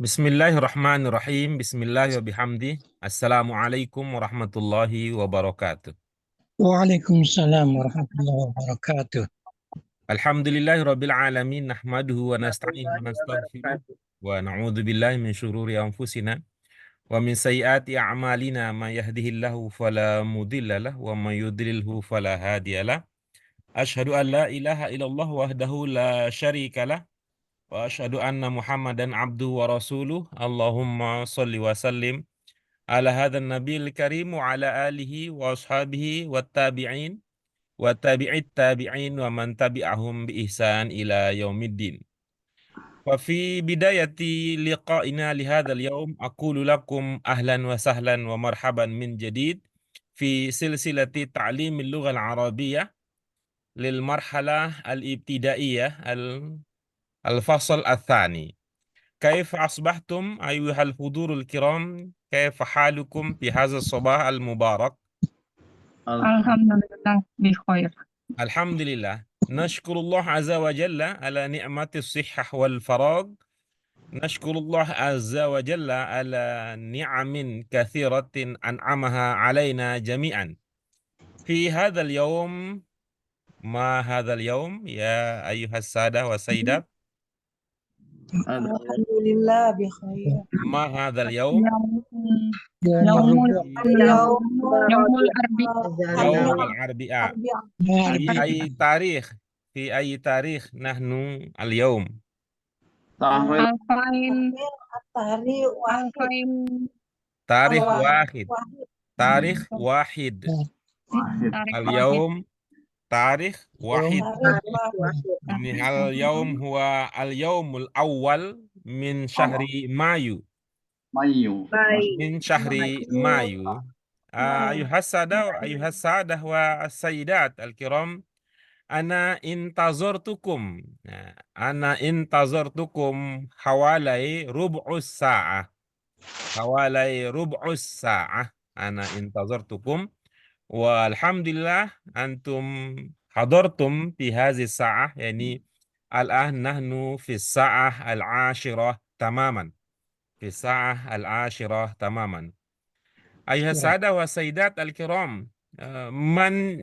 Bismillahirrahmanirrahim. Bismillahirrahmanirrahim. Assalamualaikum warahmatullahi wabarakatuh. Waalaikumsalam warahmatullahi wabarakatuh. Alhamdulillahirabbil alamin nahmaduhu wa nasta'inuhu wa nastaghfiruh wa na'udzu billahi min syururi anfusina wa min sayyiati a'malina may yahdihillahu fala mudhillalah wa may yudlilhu fala hadiyalah. Asyhadu an la ilaha illallah wahdahu la syarikalah wa asyhadu anna Muhammadan abduhu wa rasuluh. Allahumma shalli wa sallim ala hadzal nabiyil karim wa ala alihi wa ashabihi wat tabi'in wa tabi'it tabi'in wa man tabi'ahum bi ihsan ila yaumiddin. Wa fi bidayati liqa'ina li hadzal yaum aqulu lakum ahlan wa sahlan wa marhaban min jadid fi silsilati ta'limil lughal arabiyyah lil marhalah al-ibtidaiyah al-fasl ats-tsani. Kaifa asbahtum ayyuhal hudurul kiram? Kaifa halukum fi hadzal sabah al-mubarak? Alhamdulillah bikhair. Alhamdulillah. Nashkurullah azza wa jalla ala ni'matis sihhah wal farag. Nashkurullah azza wa jalla ala ni'amin kathiratin an'amaha alaina jami'an. Fi hadzal yawm, ma hadzal yawm ya ayyuhas sadah wa sayyidat? Alhamdulillah bikhair. Ma hadzal yawm? Yaumul يوم الأربعاء. في أي تاريخ؟ في أي تاريخ نحن اليوم؟ تاريخ واحد. تاريخ واحد. اليوم تاريخ واحد. اليوم هو اليوم الأول من شهر مايو. من شهر مايو. أيها السادة والسيدات الكرام، أنا انتظرتكم حوالي ربع الساعة. أنا انتظرتكم والحمد لله أنتم حضرتم في هذه الساعة، يعني الآن نحن في الساعة العاشرة تماما. في الساعة العاشرة تماما. أيها السادة والسيدات الكرام، من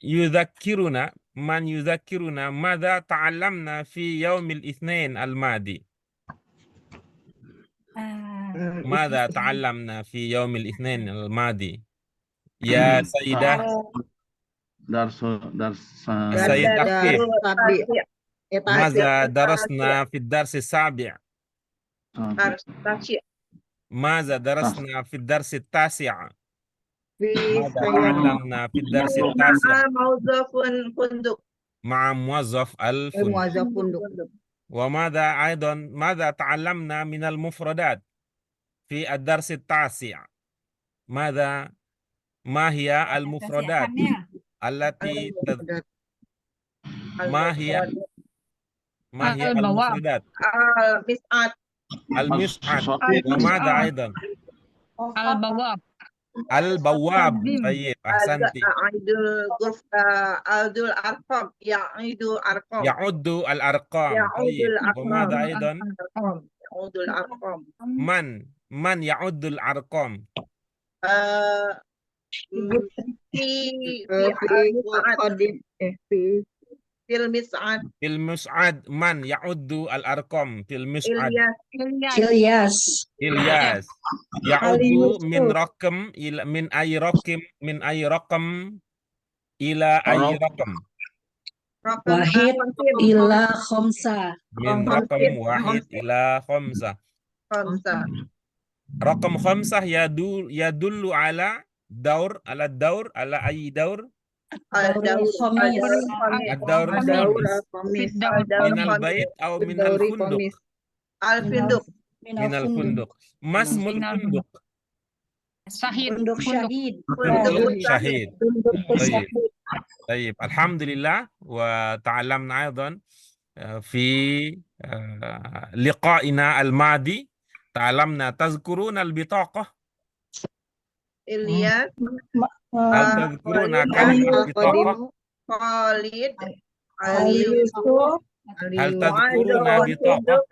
يذكرنا ماذا تعلمنا في يوم الاثنين الماضي؟ ماذا تعلمنا في يوم الاثنين الماضي يا سيدة؟ السيدة كيف؟ ماذا درسنا في الدرس السابع؟ ماذا درسنا في الدرس التاسع؟ ماذا تعلمنا في الدرس التاسع؟ مع موظف الفندق. وماذا أيضا ماذا تعلمنا من المفردات في الدرس التاسع؟ ما هي المفردات التي ما هي المفردات؟ المسعد. وماذا أيضا؟ البواب. طيب أحسنتي. يعد الأرقام. طيب وماذا أيضا؟ من يعد الأرقام؟ في المسعد من يعد الأرقام في المسعد؟ إلياس. يعد من رقم إلى من أي رقم إلى أي رقم؟ Wahid ila khamsa. من رقم واحد إلى خمسة. رقم خمسة يدل على الدور على أي دور؟ الدور الخامس. من البيت أو من الفندق؟ من الفندق. ما اسم الفندق؟ Pondok Syahid. فندق شهيد. طيب الحمد لله. وتعلمنا أيضا في لقائنا الماضي تعلمنا تذكرون البطاقة؟ هل تذكرون كلمة بطاقة؟ هل تذكرون بطاقة؟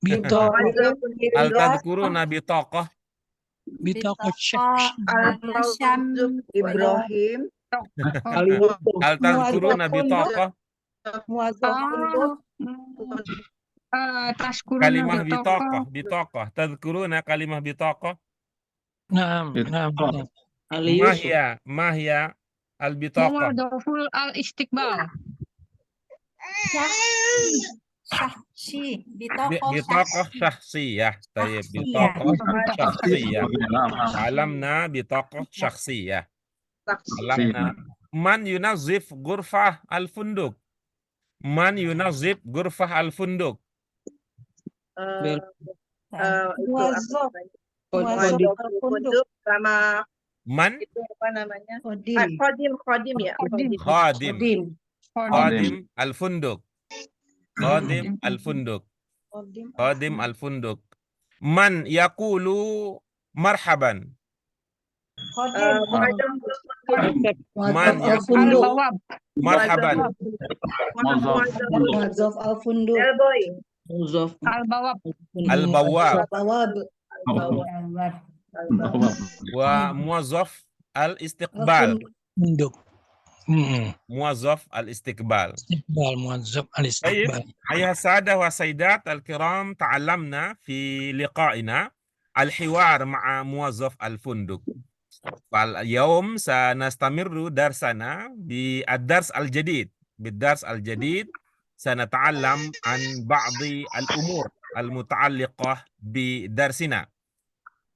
Bitaqah. Hal tadkuruna bitaqah? Bitaqah Syah. Ibrahim. Hal tadkuruna bitaqah? Tashkuruna Kalimah bitaqah. bitaqah. Tadkuruna kalimah bitaqah? Naam. Mahya al-bitaqah. Muwadhaful al-istiqbal. Bitaqah syahsiyah. Tayyib. Bitaqah syahsiyah. Alamna bitaqah syahsiyah. Alamna. Man yunazif ghurfah al-funduk? Man yunazif ghurfah al-funduk? Sama Man? itu apa namanya? Khodim ya. Khadim al-funduk. Khadim al-funduk. Khadim al-funduk. Man yaqulu marhaban? Man yaqulu Al-bawab. marhaban? Muwazzaf al-funduk. Al-bawab. Al-bawwab Bawab. wa muwazzaf al-istiqbal. Funduk. Muwazzaf al-istiqbal. Istiqbal muwazzaf al-istiqbal. أيها السادة والسيدات الكرام، تعلمنا في لقائنا الحوار مع موظف الفندق. فاليوم سنستمر درسنا بالدرس الجديد سنتعلم عن بعض الأمور المتعلقة بدرسنا.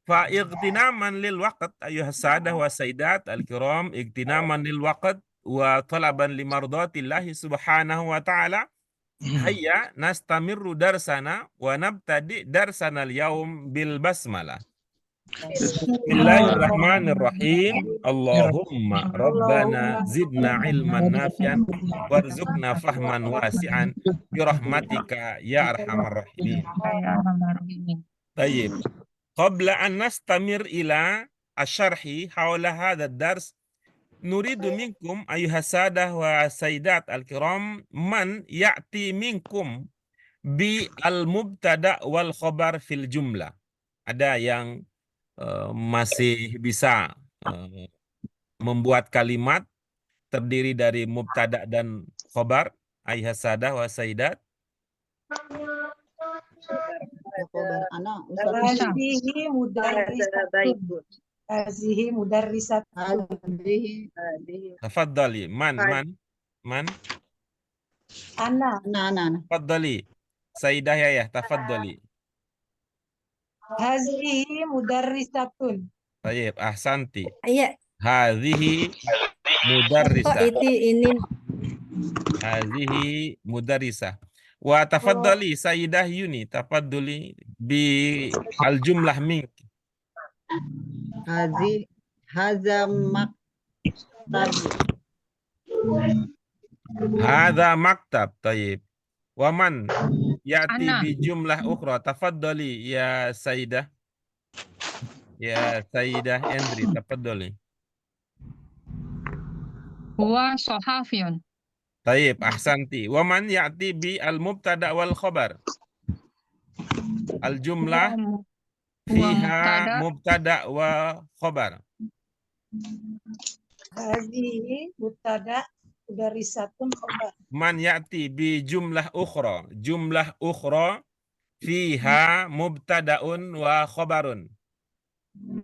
فاغتناما للوقت أيها السادة والسيدات الكرام، اغتناما للوقت وطلبا لمرضات الله سبحانه وتعالى، هيا نستمر درسنا ونبتدئ درسنا اليوم بالبسملة. بسم الله الرحمن الرحيم. اللهم ربنا زدنا علما نافعا وارزقنا فهما واسعا برحمتك يا أرحم الراحمين. طيب، قبل أن نستمر إلى الشرح حول هذا الدرس، نريد منكم أيها السادة والسيدات الكرام من يأتي منكم بالمبتدأ والخبر في الجملة. Ada yang masih bisa membuat kalimat terdiri dari mubtada dan khobar, ayah sadah wa sayyidat? Hazihi mudarrisatun. Tafaddali. Man? Ana. Tafaddali. Sayyidah Yayah, tafaddali. Hazihi mudarrisatun. Baik, ahsanti. Iya. Hadhihi mudarrisah. Ini. Hadhihi mudarrisah. Wa tafaddali Sayyidah Yuni, tafaddali bi al-jumlah mink. Hadza maktab. Hadza maktab. Tayyib. Wa man ya'ti Ana. bi jumlah ukhra, tafaddali ya Sayyidah. Ya Sayyidah Endri, tafaddali. Huwa sohafiyun. Tayyib, ahsanti. Wa man ya'ti bi al-mubtada wal khabar? Al-jumlah fiha mubtada wa khabar. Hazihi mubtada mudarrisatun khabar. Man ya'ti bi jumlah ukhra? Jumlah ukhra fiha mubtada'un wa khabarun.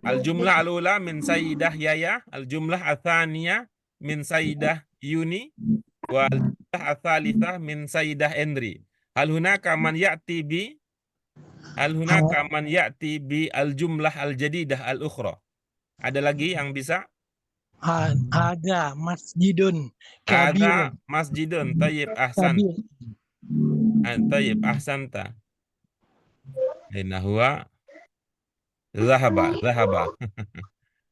Al-jumlah al-ula min Sayyidah Yaya, al-jumlah al-thaniyah min Sayyidah Yuni, wa al-jumlah al-thalithah min Sayyidah Endri. Hal hunaka man ya'ti bi al-jumlah al-jadidah al-ukhra? Ada lagi yang bisa? Ada masjidun Ada kabirun. masjidun. Tayyib, ahsan. Tayyib, ahsanta. Inna huwa zahaba.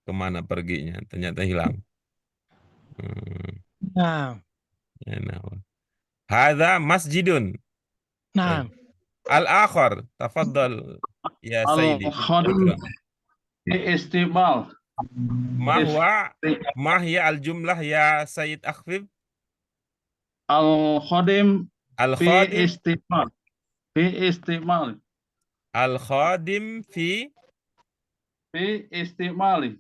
Kemana perginya? Ternyata hilang. Nah, Hadza masjidun. nah. Al-akhar, tafaddal ya Sayyidi. Al-khadim istimal. Ma hiya al-jumlah ya Sayyid Akhfif? Al-khadim fi Al-khadim istimal. Al-khadim fi istimali.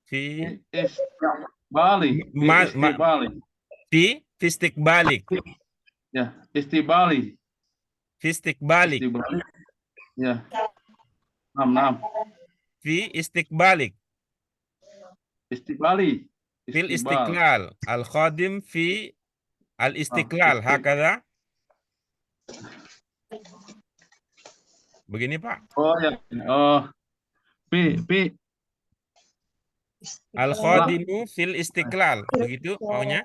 fi Istibali. Istibali. fi istiqbalik. Ya, istibali. Fi istiqbalik. Istibali. Ya. Naam. Fi istiqbalik. Istibali. Fil Istibal. istiqlal. Al-khadim fi al-istiqlal. Hakadha. Begini, Pak. Oh ya. Oh. Fi. Al-khadimu fil istiqlal. Begitu maunya?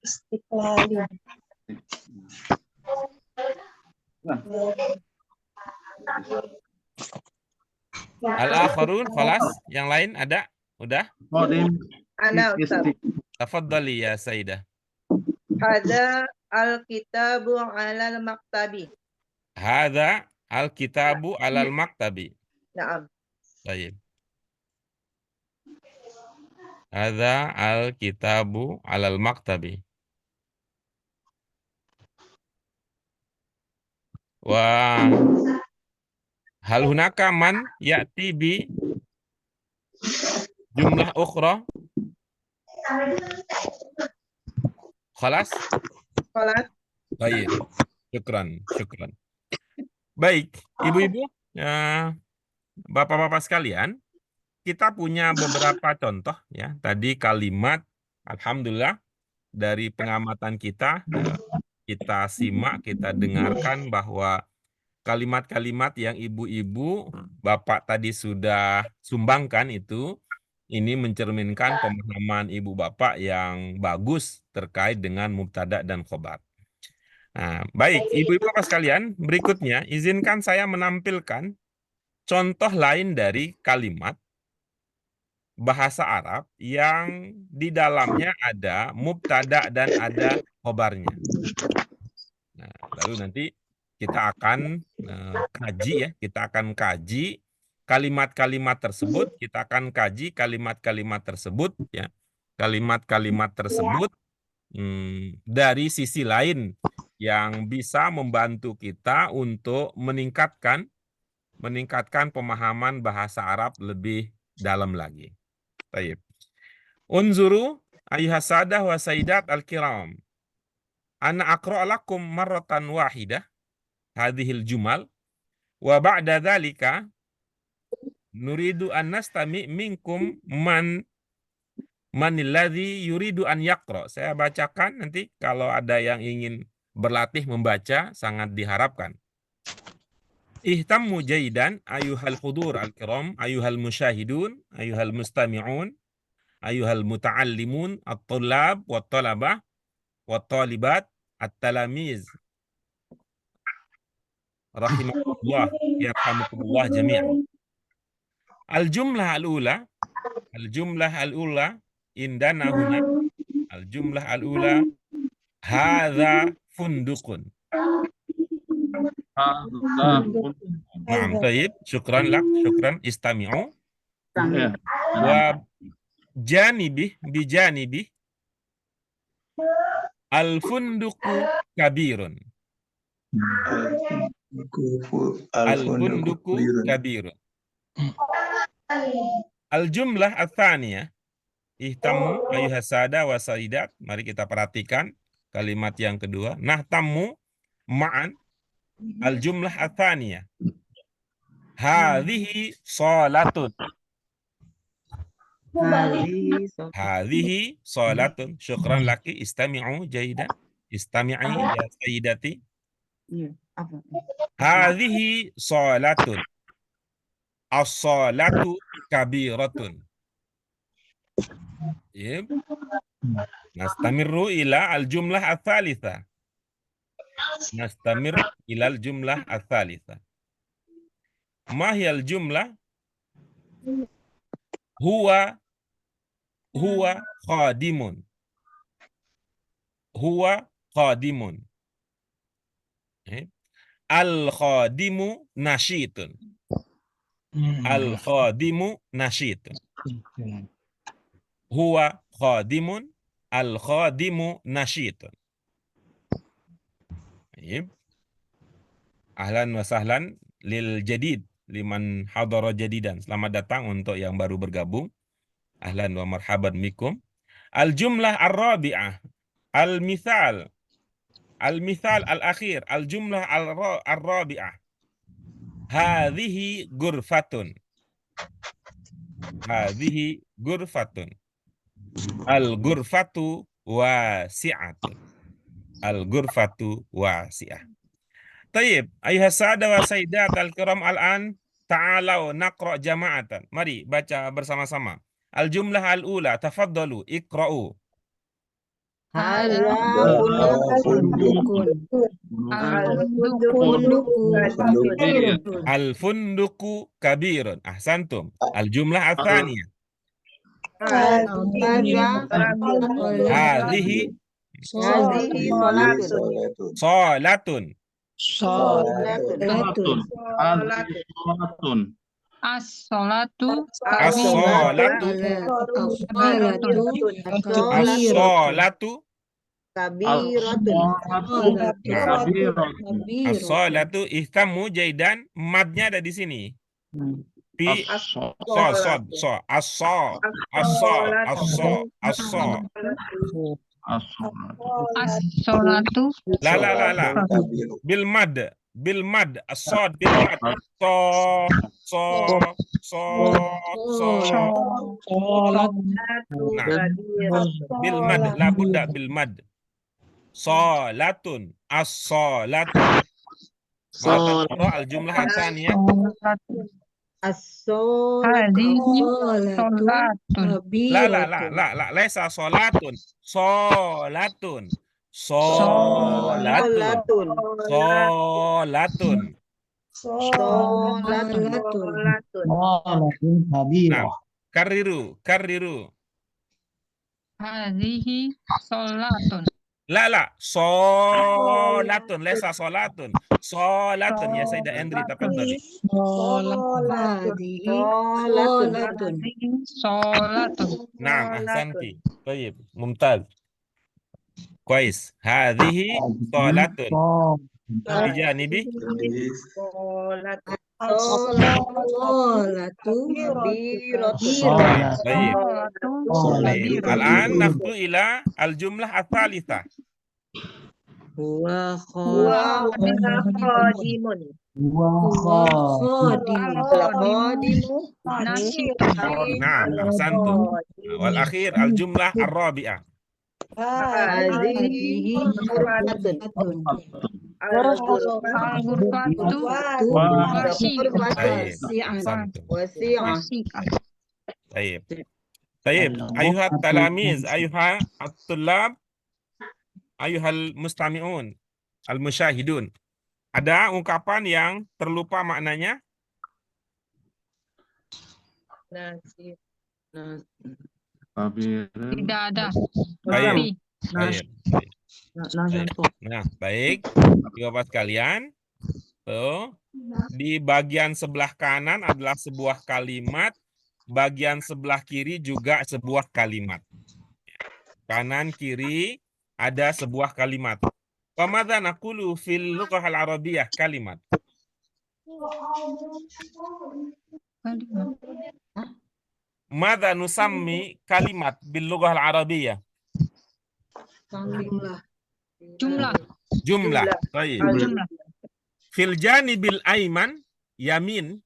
Istiqlali. Al-akharun, khalas. Yang lain ada? Udah? Khadim. Ana Ustaz. Tafadhali ya Sayyidah. Hadza al-kitabu 'alal maktabi. Hadza al-kitabu alal maktabi. Naam. Baik. Hadza al-kitabu alal maktabi. Wa hal hunaka man ya'ti bi jumlah ukhra? Khalas? Salat. Baik. Syukran. Baik, ibu-ibu, bapak-bapak sekalian, kita punya beberapa contoh ya. Tadi kalimat, alhamdulillah, dari pengamatan kita, kita simak, kita dengarkan bahwa kalimat-kalimat yang ibu-ibu, bapak tadi sudah sumbangkan itu, ini mencerminkan pemahaman ibu bapak yang bagus terkait dengan mubtada dan khobar. Nah, baik, ibu-ibu bapak sekalian, berikutnya izinkan saya menampilkan contoh lain dari kalimat bahasa Arab yang di dalamnya ada mubtada dan ada khobarnya. Nah, lalu nanti kita akan kaji ya, kita akan kaji kalimat-kalimat tersebut, kita akan kaji kalimat-kalimat tersebut ya. Kalimat-kalimat tersebut dari sisi lain yang bisa membantu kita untuk meningkatkan pemahaman bahasa Arab lebih dalam lagi. Baik. Unzuru ayyuhas sadah wa sayyidat al-kiram. Ana aqra' lakum marratan wahidah hadhil jumal wa ba'da dzalika nuridu an nastami minkum manilladzi yuridu an yaqra. Saya bacakan nanti kalau ada yang ingin berlatih membaca sangat diharapkan. Ihtammu jaidan ayuhal hudur al-kiram, ayuhal musyahidun, ayuhal mustami'un, ayuhal muta'allimun, at-tullab wa talabah wa talibat, at-talamiz. Rahimahullah, yarhamukumullah jami'an. Al-jumlah al-ula indana huna, al-jumlah al-ula hadza fundukun. Naam, baik. Syukran lak, syukran, istami'u. Wa bijanibi al-funduku kabirun. Al-funduku kabirun. Al-jumlah al-thaniyah. Ihtammu ayuhas sada wa sayyidat. Mari kita perhatikan kalimat yang kedua. Nahtammu ma'an. Al-jumlah al-thaniyah. Hadhihi salatun. Hadhihi salatun. Syukran laki. Istami'u jaidan. Istami'i ya sayyidati. Hadhihi salatun. As-salatu kabiratun. Yep. Nastamirru ila al-jumlah al-thalitha. Nastamir ila al-jumlah al-thalitha. Ma hiya al-jumlah? Huwa khadimun. Huwa khadimun. Al-khadimu nasyitun. Al-khadimu nasyitun. Huwa khadimun, al-khadimu nasyitun. Ahlan wa sahlan lil jadid liman hadara jadidan. Selamat datang untuk yang baru bergabung. Ahlan wa marhaban bikum. Al-jumlah ar-rabi'ah. Al-mithal al-akhir. Al-jumlah ar-rabi'ah. Hadhihi ghurfatun. Hadhihi ghurfatun. Al-ghurfatu wasi'atun. Al-ghurfatu wasi'ah. Tayyib, ayuhas sada wa sayyidat al-kiram al-an, ta'alau naqra' jama'atan. Mari baca bersama-sama. Al-jumlah al-ula, tafaddalu, iqra'u. Hadza fundukun. Al-funduku kabirun. Ahsantum. Al-jumlah al-thaniyah. Hadhihi salatun. Salatun. As-sholatu As-sholatu. As-sholatu. As-sholatu. Ihtamu jaidan. Madnya ada di sini. Fi so. as-sholatu La. Bil mad. As-sod bil mad. So. Nah. Bil mad. La budda bil mad. Salatun. As-salatun. Al-jumlah atsaniyah. hadhihi sholatun La. Laisa salatun. Salatun. Nah, kariru. hadhihi sholatun La. Salatun. Laisa salatun. Salatun. Ya Sayyidah Endri, tafadhali. sholatun Naam, ahsanti. Baik, mumtaz. Kuais. Hadhihi salatun. Bijanibi. Baik. Al-an naftu ila al-jumlah ats-tsalitsah. Huwa Naam, ahsantum. Wal akhir al-jumlah ar-rabi'ah. al-ghurfatu wasi'ah Tayyib. Ayuhat talamiz, ayuhat at-tullab, ayuhal mustami'un, al-musyahidun. Ada ungkapan yang terlupa maknanya? tidak ada Baik. tapi Nah, baik. Bapak sekalian, tuh, di bagian sebelah kanan adalah sebuah kalimat, bagian sebelah kiri juga sebuah kalimat. Kanan kiri ada sebuah kalimat. Wa madza naqulu fil lughah al-arabiyyah kalimat. Madza nusammi kalimat bil lughah al-arabiyyah? Jumlah. Baik. jumlah Fil janibil aiman, yamin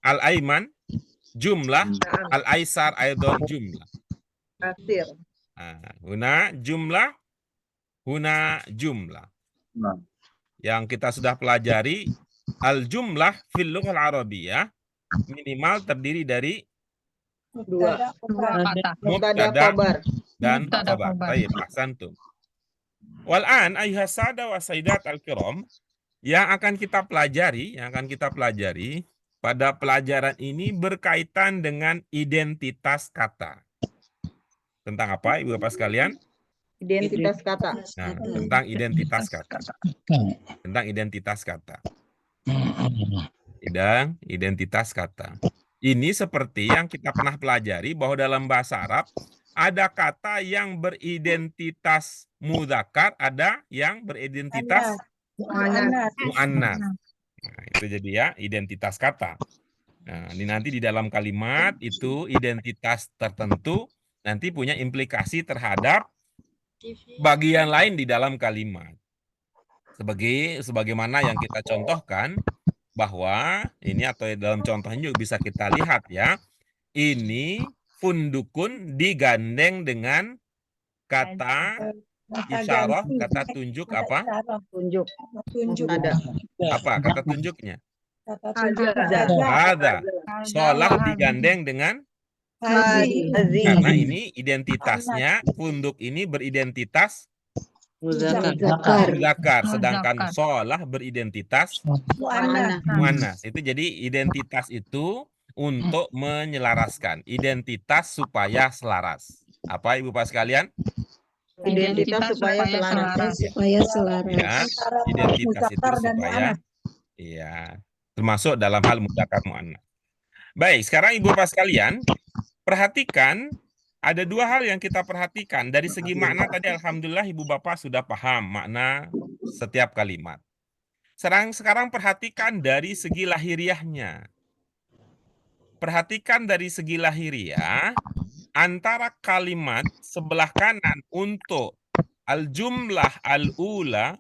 al-aiman, jumlah, al-aisar aidan jumlah. Huna jumlah. Yang kita sudah pelajari, al-jumlah fil lughah al-arabiyyah minimal terdiri dari dua kata mubtada dan Mubtada, khabar. khabar. Baik, ahsantum. Wal'an ayuhas sada wa sayyidat al-kiram, yang akan kita pelajari pada pelajaran ini berkaitan dengan identitas kata. Tentang apa, Ibu Bapak sekalian? Identitas kata. Nah, tentang identitas kata. Tentang identitas kata. Identitas kata. Ini seperti yang kita pernah pelajari bahwa dalam bahasa Arab ada kata yang beridentitas mudzakkar, ada yang beridentitas Mu'annas. mu'annas. Nah, itu jadi ya identitas kata. Nah, ini nanti di dalam kalimat itu identitas tertentu nanti punya implikasi terhadap bagian lain di dalam kalimat. Sebagaimana yang kita contohkan bahwa ini atau dalam contohnya juga bisa kita lihat ya. Ini fundukun digandeng dengan kata isyarah, kata tunjuk apa? Tunjuk. Tunjuk. Ada. Apa kata tunjuknya? Ada. Ada. Sholat digandeng dengan Hazi. karena ini identitasnya funduk ini beridentitas muzakkar, sedangkan Muzakkar. sholah beridentitas Mu'annas. muannas. Itu jadi identitas itu untuk menyelaraskan, identitas supaya selaras. Apa Ibu Pak sekalian? Identitas supaya selaras. Ya, identitas itu supaya iya, termasuk dalam hal mudzakkar muannas. Baik, sekarang Ibu Bapak sekalian, perhatikan ada dua hal yang kita perhatikan. Dari segi makna tadi alhamdulillah Ibu Bapak sudah paham makna setiap kalimat. Sekarang perhatikan dari segi lahiriahnya. Perhatikan dari segi lahiriah antara kalimat sebelah kanan untuk al-jumlah al-ula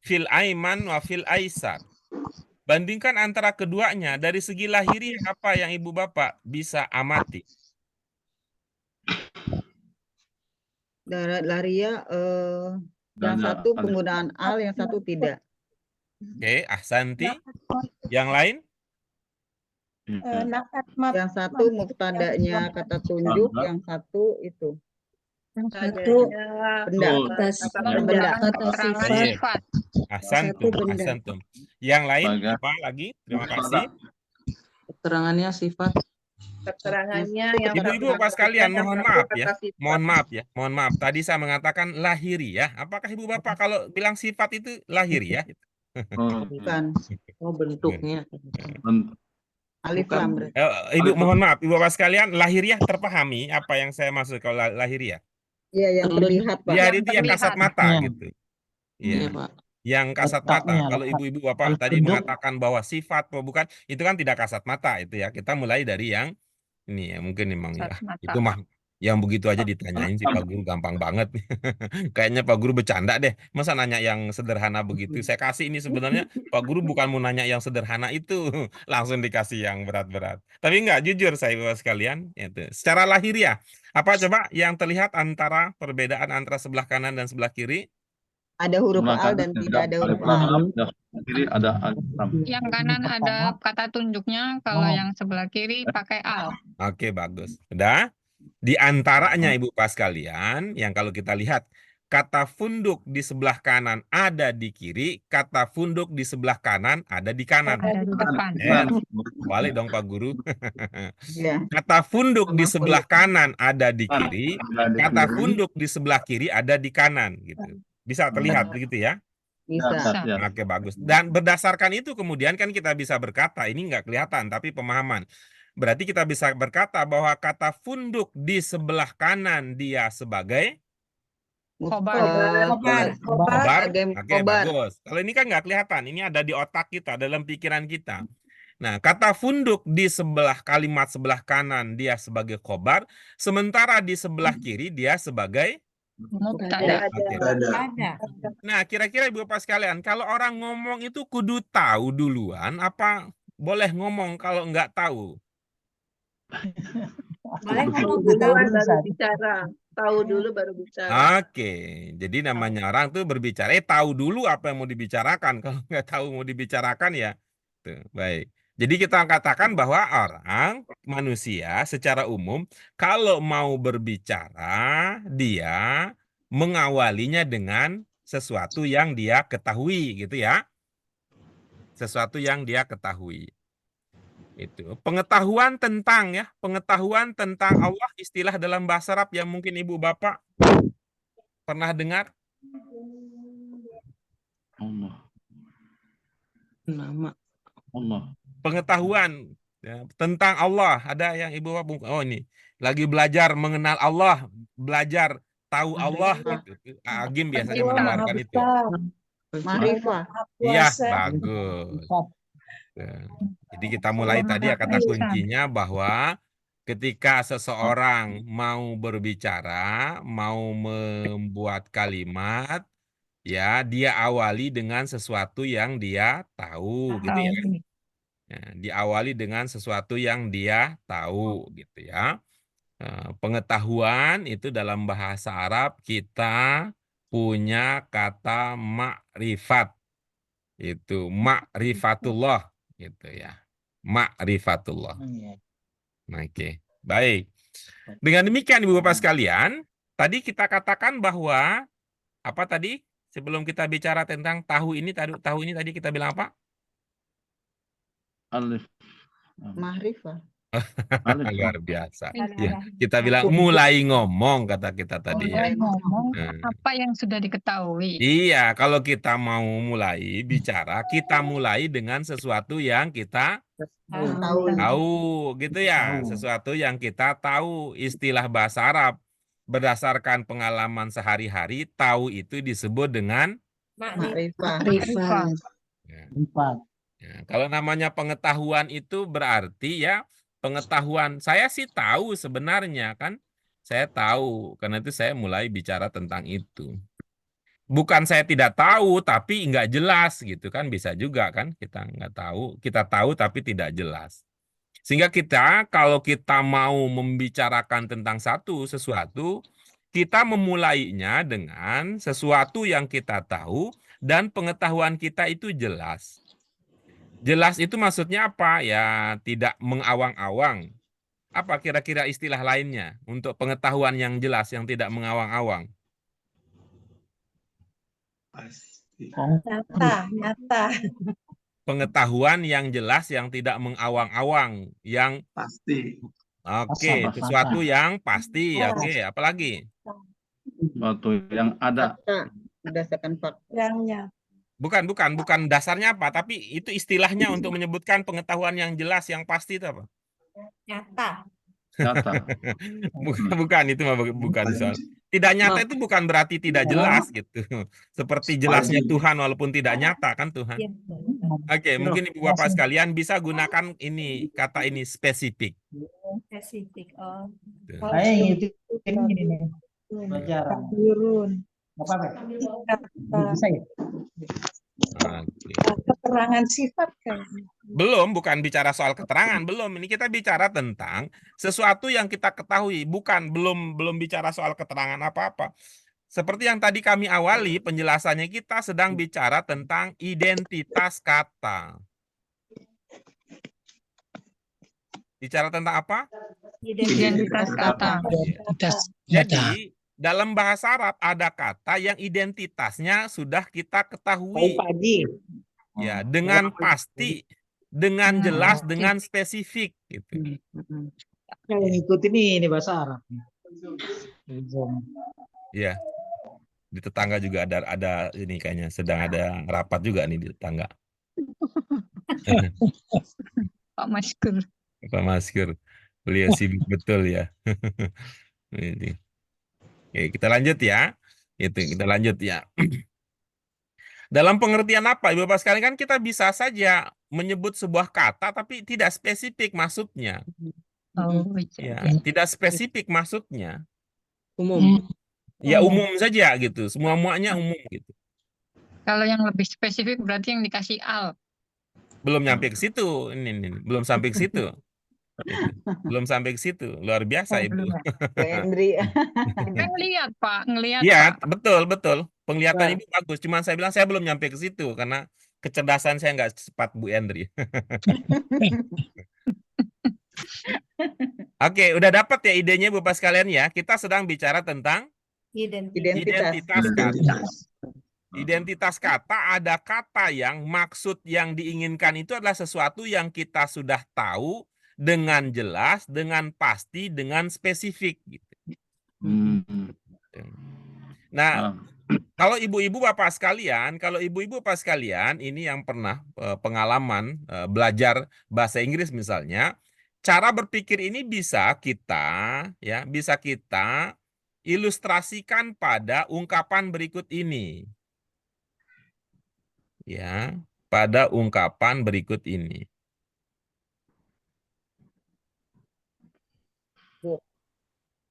fil aiman wa fil aisar. Bandingkan antara keduanya dari segi lahiriah apa yang Ibu Bapak bisa amati? Laria, yang satu penggunaan al, yang satu tidak. Oke, ahsanti. Yang lain? Yang satu muftadanya kata tunjuk, yang satu itu benda. Benda. Keterangan Iya. sifat. Ahsantum. Yang lain Baga. apa lagi? Terima kasih. Keterangannya sifat. Keterangannya yang Ibu-ibu Bapak sekalian, yang mohon satu maaf kata ya. sifat. Mohon maaf. Tadi saya mengatakan lahiriah. Apakah Ibu Bapak kalau bilang sifat itu lahiriah? Bukan. Oh, bentuknya. Alif Bukan. lam berarti. Ibu mohon maaf, Ibu Bapak sekalian, lahiriah terpahami apa yang saya maksud kalau lahiriah? Iya, yang terlihat, Pak. Ya, Yang itu yang kasat terlihat. mata Ya. gitu. Iya, Iya. Pak. Yang kasat mata. Letaknya, Kalau letak. ibu-ibu Bapak Kalau tadi tunjuk. mengatakan bahwa sifat atau bukan, itu kan tidak kasat mata itu ya. Kita mulai dari yang ini ya, mungkin memang ya. Kasat mata. Itu mah yang begitu aja ditanyain sih Pak Guru gampang banget. Kayaknya Pak Guru bercanda deh. Masa nanya yang sederhana begitu? Saya kasih ini sebenarnya Pak Guru bukan mau nanya yang sederhana itu, langsung dikasih yang berat-berat. Tapi enggak, jujur saya Bapak sekalian, itu. Secara lahiriah, apa coba yang terlihat antara perbedaan antara sebelah kanan dan sebelah kiri? Ada huruf al dan tidak ada huruf al. Kiri ada alif lam. Yang kanan ada kata tunjuknya, kalau yang sebelah kiri pakai al. Oke, bagus. Udah? Di antaranya Ibu Pak sekalian, yang kalau kita lihat kata funduk di sebelah kanan ada di kiri, kata funduk di sebelah kanan ada di kanan. Ada di depan. Balik dong Pak Guru. Ya. Kata funduk di sebelah kanan ada di kiri, kata funduk di sebelah kiri ada di kanan gitu. Bisa terlihat begitu ya? Bisa. Ya. Oke, bagus. Dan berdasarkan itu kemudian kan kita bisa berkata, ini nggak kelihatan tapi pemahaman. Berarti kita bisa berkata bahwa kata funduk di sebelah kanan dia sebagai Khobar. khobar. Sebagai Oke, khobar. bagus. Kalau ini kan nggak kelihatan, ini ada di otak kita, dalam pikiran kita. Nah, kata funduk di sebelah kalimat sebelah kanan dia sebagai khobar, sementara di sebelah kiri dia sebagai Mubtada. Oke. Nah, kira-kira Ibu Bapak sekalian, kalau orang ngomong itu kudu tahu duluan, apa boleh ngomong kalau nggak tahu? Boleh ngomong duluan baru bicara. Tahu dulu baru bicara. Oke, jadi namanya orang tuh berbicara, tahu dulu apa yang mau dibicarakan. Kalau nggak tahu mau dibicarakan ya, tuh, baik. Jadi kita katakan bahwa orang, manusia secara umum, kalau mau berbicara, dia mengawalinya dengan sesuatu yang dia ketahui, gitu ya. Sesuatu yang dia ketahui. Itu pengetahuan tentang Allah, istilah dalam bahasa Arab yang mungkin Ibu Bapak pernah dengar. Allah. Nama. Allah. Pengetahuan ya, tentang Allah, ada yang Ibu Bapak, oh ini lagi belajar mengenal Allah, belajar tahu Allah gitu. Agim biasanya menawarkan itu. Ma'rifah. Iya, bagus. Nah, jadi kita mulai tadi ya kata kuncinya bahwa ketika seseorang mau berbicara, mau membuat kalimat, ya dia awali dengan sesuatu yang dia tahu, gitu ya. Ya, diawali dengan sesuatu yang dia tahu, gitu ya. Pengetahuan itu dalam bahasa Arab kita punya kata makrifat, itu makrifatullah, gitu ya. Makrifatullah. Oke, baik. Dengan demikian Ibu Bapak sekalian, tadi kita katakan bahwa apa tadi? Sebelum kita bicara tentang tahu ini tadi kita bilang apa? Alif. Ma'rifah. Luar biasa. Ya, kita bilang mulai ngomong kata kita tadi ya. Mulai ngomong Nah, apa yang sudah diketahui. iya, kalau kita mau mulai bicara, kita mulai dengan sesuatu yang kita tahu, gitu ya. Sesuatu yang kita tahu. Istilah bahasa Arab berdasarkan pengalaman sehari-hari, tahu itu disebut dengan Ma'rifah. ya. Ya, kalau namanya pengetahuan itu berarti ya pengetahuan. Saya sih tahu sebenarnya kan. Saya tahu, karena itu saya mulai bicara tentang itu. Bukan saya tidak tahu, tapi nggak jelas gitu kan. Bisa juga kan, kita nggak tahu. Kita tahu tapi tidak jelas. Sehingga kita, kalau kita mau membicarakan tentang sesuatu, kita memulainya dengan sesuatu yang kita tahu dan pengetahuan kita itu jelas. Jelas itu maksudnya apa? Ya, tidak mengawang-awang. Apa kira-kira istilah lainnya untuk pengetahuan yang jelas, yang tidak mengawang-awang? Nyata. Pengetahuan yang jelas, yang tidak mengawang-awang, yang Pasti. oke, sesuatu yang pasti. Oke, apalagi? Sesuatu yang ada. Fakta. Berdasarkan fakta. Bukan dasarnya apa, tapi itu istilahnya untuk menyebutkan pengetahuan yang jelas, yang pasti itu apa? Nyata. Bukan, itu mah bukan soal. Tidak nyata itu bukan berarti tidak jelas gitu. Seperti jelasnya Tuhan walaupun tidak nyata kan Tuhan. Oke, mungkin Ibu Bapak sekalian bisa gunakan ini kata ini spesifik. Spesifik. Oh. Tuh. Oke. Keterangan sifat kan. Bukan bicara soal keterangan, belum. Ini kita bicara tentang sesuatu yang kita ketahui, belum bicara soal keterangan apa-apa. Seperti yang tadi kami awali penjelasannya, kita sedang bicara tentang identitas kata. Bicara tentang apa? Identitas kata. Jadi dalam bahasa Arab ada kata yang identitasnya sudah kita ketahui. Ya, dengan pasti, dengan jelas, dengan spesifik gitu. Ngikutin ini bahasa Arab. Ya. Di tetangga juga ada ini kayaknya sedang ada rapat juga nih di tetangga. Pak Maskur. Pak Maskur. Beliau sibuk betul ya. Ini. Oke, kita lanjut ya. Kita lanjut ya. Dalam pengertian apa, Ibu Bapak sekalian, kan kita bisa saja menyebut sebuah kata tapi tidak spesifik maksudnya. Ya, tidak spesifik maksudnya. Umum. Ya umum saja gitu, semuanya umum gitu. Kalau yang lebih spesifik berarti yang dikasih al. Belum nyampe ke situ, ini belum sampai ke situ. Belum sampai ke situ, luar biasa Ibu. Bu Hendri. Ngelihat Pak, ngelihat Iya, Pak. betul. Penglihatan Ibu bagus, cuman saya bilang saya belum nyampe ke situ karena kecerdasan saya nggak cepat Bu Hendri. Oke, udah dapat ya idenya Bapak sekalian ya. Kita sedang bicara tentang identitas kata. Identitas kata, ada kata yang maksud yang diinginkan itu adalah sesuatu yang kita sudah tahu dengan jelas, dengan pasti, dengan spesifik gitu. Nah, kalau ibu-ibu bapak sekalian, ini yang pernah pengalaman belajar bahasa Inggris misalnya, cara berpikir ini bisa kita ilustrasikan pada ungkapan berikut ini. ya pada ungkapan berikut ini.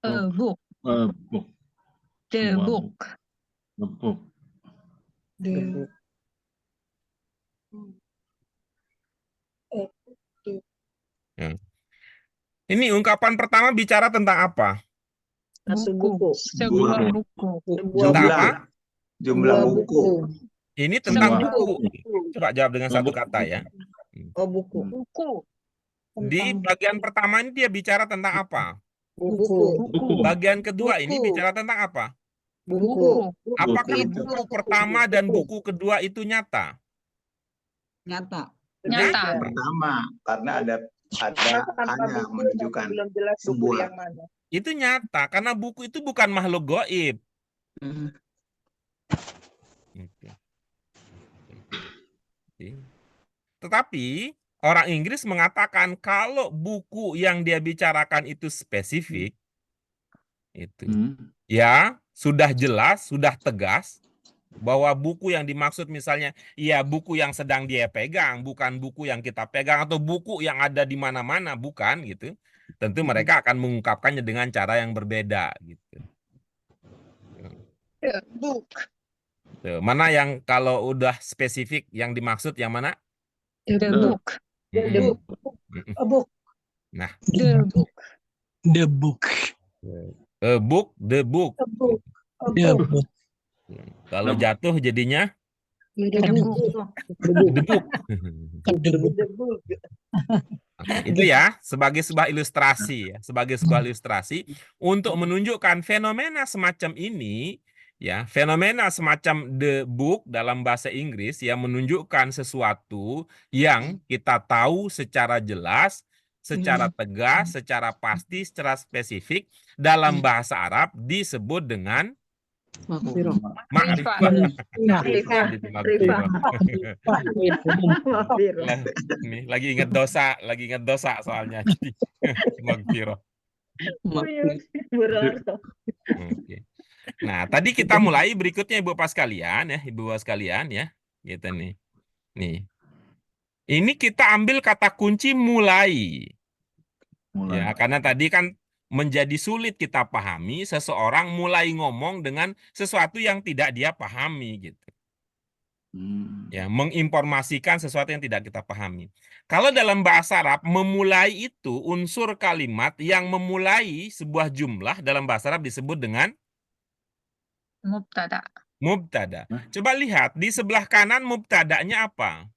A book. Book. The Sebuah book. The book. Gebuk. Ya. Ini ungkapan pertama bicara tentang apa? Satu Buku. buku. Sebuah buku. Sebuah Tentang buku. apa? Jumlah buku. Ini tentang Sebuah buku. buku. Coba jawab dengan satu Buku. kata ya. Oh, buku. Buku. Di bagian pertama ini dia bicara tentang apa? Buku. Buku. Bagian kedua ini Buku. bicara tentang apa? Buku. Apakah Buku. buku pertama dan buku kedua itu nyata? Nyata. Nyata. Pertama, karena ada Tanpa hanya buku menunjukkan belum jelas buku sebuah. yang mana. Itu nyata karena buku itu bukan makhluk gaib. Hmm. Oke. Tetapi orang Inggris mengatakan kalau buku yang dia bicarakan itu spesifik, itu ya sudah jelas, sudah tegas bahwa buku yang dimaksud misalnya ya buku yang sedang dia pegang, bukan buku yang kita pegang atau buku yang ada di mana-mana, bukan gitu. Tentu mereka akan mengungkapkannya dengan cara yang berbeda gitu. The book. Tuh, mana yang kalau udah spesifik yang dimaksud yang mana? The book. Mm-mm. A book. Nah, The book. The book. the book. A book. A The book. book. Kalau jatuh jadinya The book. the book. The book. The book. Oke, itu ya sebagai sebuah ilustrasi ya, sebagai sebuah ilustrasi untuk menunjukkan fenomena semacam ini ya, fenomena semacam the book dalam bahasa Inggris yang menunjukkan sesuatu yang kita tahu secara jelas, secara tegas, secara pasti, secara spesifik dalam bahasa Arab disebut dengan Makfirah. ma'rifah. Makrifah. Makrifah. Makrifah. Lah, nih lagi ingat dosa soalnya jadi magfirah. Berarti. Oke. Nah, tadi kita mulai berikutnya Ibu Bapak sekalian ya, Ibu Bapak sekalian ya. Gitu nih. Nih. Ini kita ambil kata kunci mulai. Ya, karena tadi kan menjadi sulit kita pahami seseorang mulai ngomong dengan sesuatu yang tidak dia pahami gitu. Ya, menginformasikan sesuatu yang tidak kita pahami. Kalau dalam bahasa Arab, memulai itu unsur kalimat yang memulai sebuah jumlah dalam bahasa Arab disebut dengan Mubtada. mubtada. Coba lihat di sebelah kanan mubtadanya apa?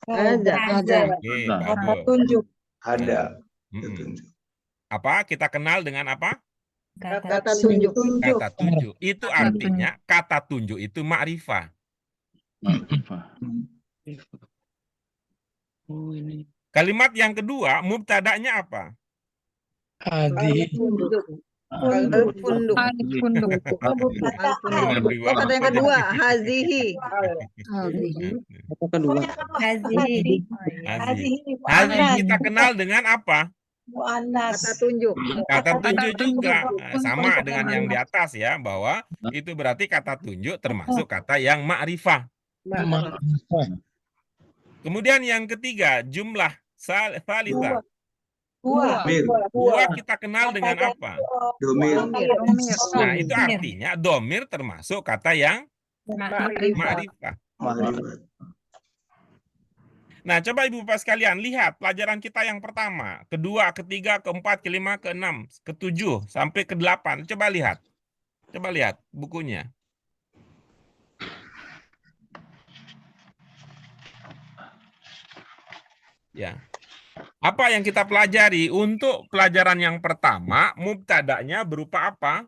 Ada. Oke, Ada. bagus. Tunjuk. Ada. Mm-mm. Apa? Kita kenal dengan apa? Kata tunjuk. Kata tunjuk. Itu artinya kata tunjuk itu ma'rifah. Oh, ini. Kalimat yang kedua, mubtadanya apa? Hadi. Tunjuk. Al-Funduk. Alif funduk. Al-Funduk. Oh, kata yang kedua, hazihi. Kata kedua. Hazi. Hazi kita kenal dengan apa? Kata tunjuk. Kata tunjuk juga. tunjuk. Sama dengan yang di atas ya, bahwa itu berarti kata tunjuk termasuk kata yang ma'rifah. Kemudian yang ketiga, jumlah salisa. Buah. Buah kita kenal dengan apa? Domir. Domir. Nah, itu artinya domir termasuk kata yang ma'rifah. Makrifat. Nah, coba Ibu Bapak sekalian lihat pelajaran kita yang pertama, kedua, ketiga, keempat, kelima, keenam, ketujuh, sampai ke-8. Coba lihat. Coba lihat bukunya. Ya. Apa yang kita pelajari? Untuk pelajaran yang pertama, mubtadanya berupa apa?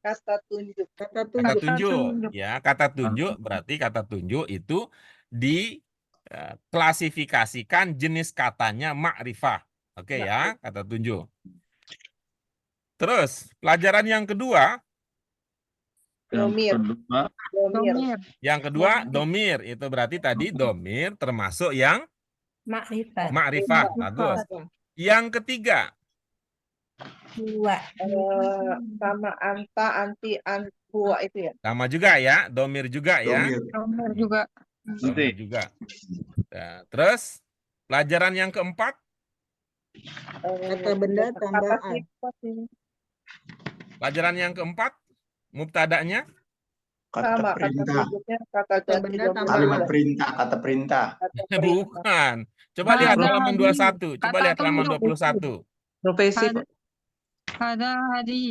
Kata tunjuk. Kata Kata tunjuk. tunjuk. Ya, kata tunjuk berarti kata tunjuk itu diklasifikasikan jenis katanya ma'rifah. Oke ya, kata tunjuk. Terus, pelajaran yang kedua, Domir. Domir. yang kedua domir. Itu berarti tadi domir termasuk yang ma'rifah. Bagus. Yang ketiga, Sama anta, anti, huwa itu ya. sama juga ya, domir juga ya. Domir. Domir juga. Nanti. juga. Nah, terus pelajaran yang keempat, Kata benda tambah Kata al. sifat ini. pelajaran yang keempat, mubtada'nya Kata Sama, kata perintah. tunjuknya kata Kata ganti benda domir. tambah Kalimat al. perintah, kata perintah. Kata perintah. bukan. Coba Ada lihat halaman hadi. 21. Coba Kata lihat halaman tunjuk. 21. Profesi, Ada, Pak. ada hadi.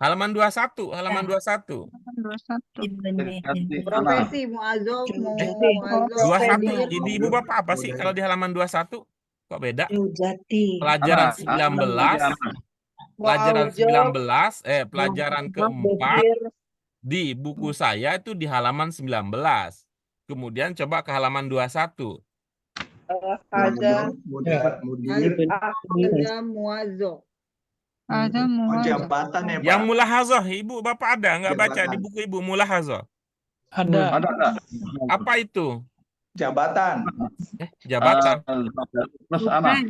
Halaman 21, halaman 21. 21. Ganti Profesi muazzam, Jadi, muazzam, 21. mudir. Jadi Ibu Bapak apa sih kalau di halaman 21? Kok beda? Jati. Pelajaran Anak. 19, pelajaran 19, pelajaran keempat domir, di buku saya itu di halaman 19. Kemudian coba ke halaman 21. ada, Mudir. Muazzam, muazzam. Ada Oh, muazzam. jabatan ya, Pak. Yang mulahazah, Ibu Bapak ada nggak baca di Jabatan. buku Ibu mulahazah? Ada. Ada. Apa itu? Jabatan. Jabatan. Plus anak.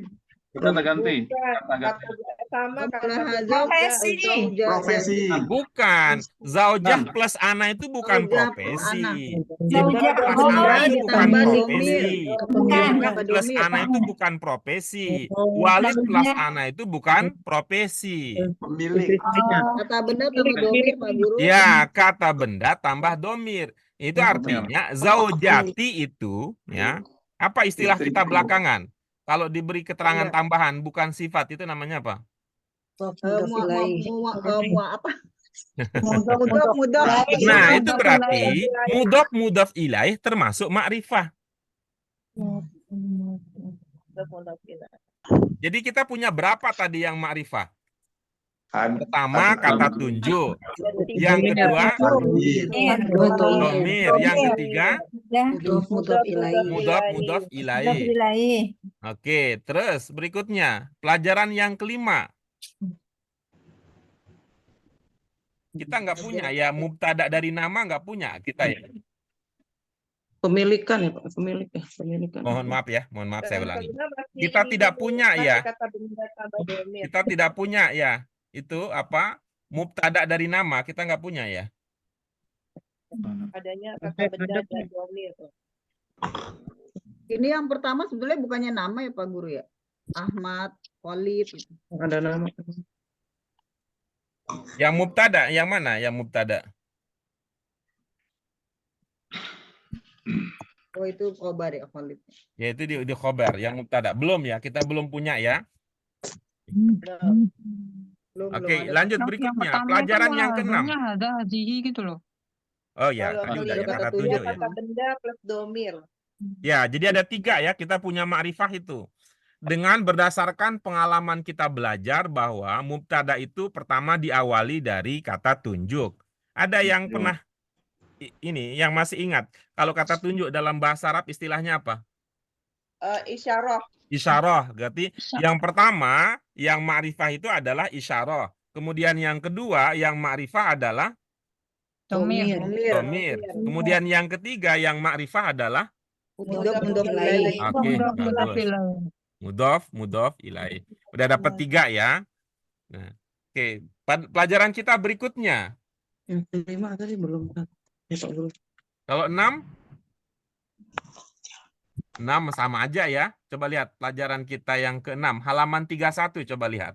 Kita ganti. bukan, Kata ganti. kata sama, kata Mulahazam, zaujah, Profesi. Bukan. Zaujah plus ana itu bukan Zaujah plus profesi. Zaujah Plus plus ana ana itu bukan ditambah profesi. domir. Imam plus ana itu bukan profesi. Walid plus ana itu bukan profesi. Pemilik. Kata benda tambah domir, Pak Guru. Ya, kata benda tambah domir. Itu artinya zaujati itu, ya. Apa istilah kita Istriku. belakangan? Kalau diberi keterangan tambahan bukan sifat itu namanya apa? Mudhof. Nah, itu berarti mudhof ilaih termasuk ma'rifah. Jadi kita punya berapa tadi yang ma'rifah? Pertama kata tunjuk, yang kedua domir, yang ketiga mudhof ilaih. Oke, terus berikutnya pelajaran yang kelima. Kita nggak punya ya mubtada dari nama nggak punya kita ya. Pemilikan ya, Pak. Pemilik ya. Pemilikan. Mohon maaf saya ulangi. Kita Kita tidak punya ya. Kata benda tambah domir. Kita tidak punya ya. Itu apa? Mubtada dari nama kita nggak punya ya. Adanya kata benda dan domir. Ini yang pertama sebenarnya bukannya nama ya Pak Guru ya? Ahmad, Khalid. Ada nama. Yang mubtada yang mana? Yang mubtada. Oh itu khobar ya Khalid. Yaitu di khobar yang mubtada. Belum ya, kita belum punya ya. Oke, Belum ada. lanjut Yang berikutnya. pertama Pelajaran itu yang keenam. mulahazahnya ada hadihi gitu loh. Oh ya, Kalau tadi udah ya, kata kata tunjuk tunjuk ya. kata benda plus domir. Ya, jadi ada 3 ya, kita punya ma'rifah itu. Dengan berdasarkan pengalaman kita belajar bahwa mubtada itu pertama diawali dari kata tunjuk. Ada yang pernah ini, yang masih ingat, kalau kata tunjuk dalam bahasa Arab istilahnya apa? Isyarah. Isyarah, berarti yang pertama, yang ma'rifah itu adalah isyarah. Kemudian yang kedua, yang ma'rifah adalah Domir. domir. Kemudian yang ketiga, yang ma'rifah adalah Mudhof ilaih. oke, bagus. Mudhof ilaih. Udah dapat 3 ya. Nah, oke, pelajaran kita berikutnya. Yang kelima tadi belum. Ya, Pak Guru. Kalau 6 sama aja ya. Coba lihat pelajaran kita yang ke-6, halaman 31 coba lihat.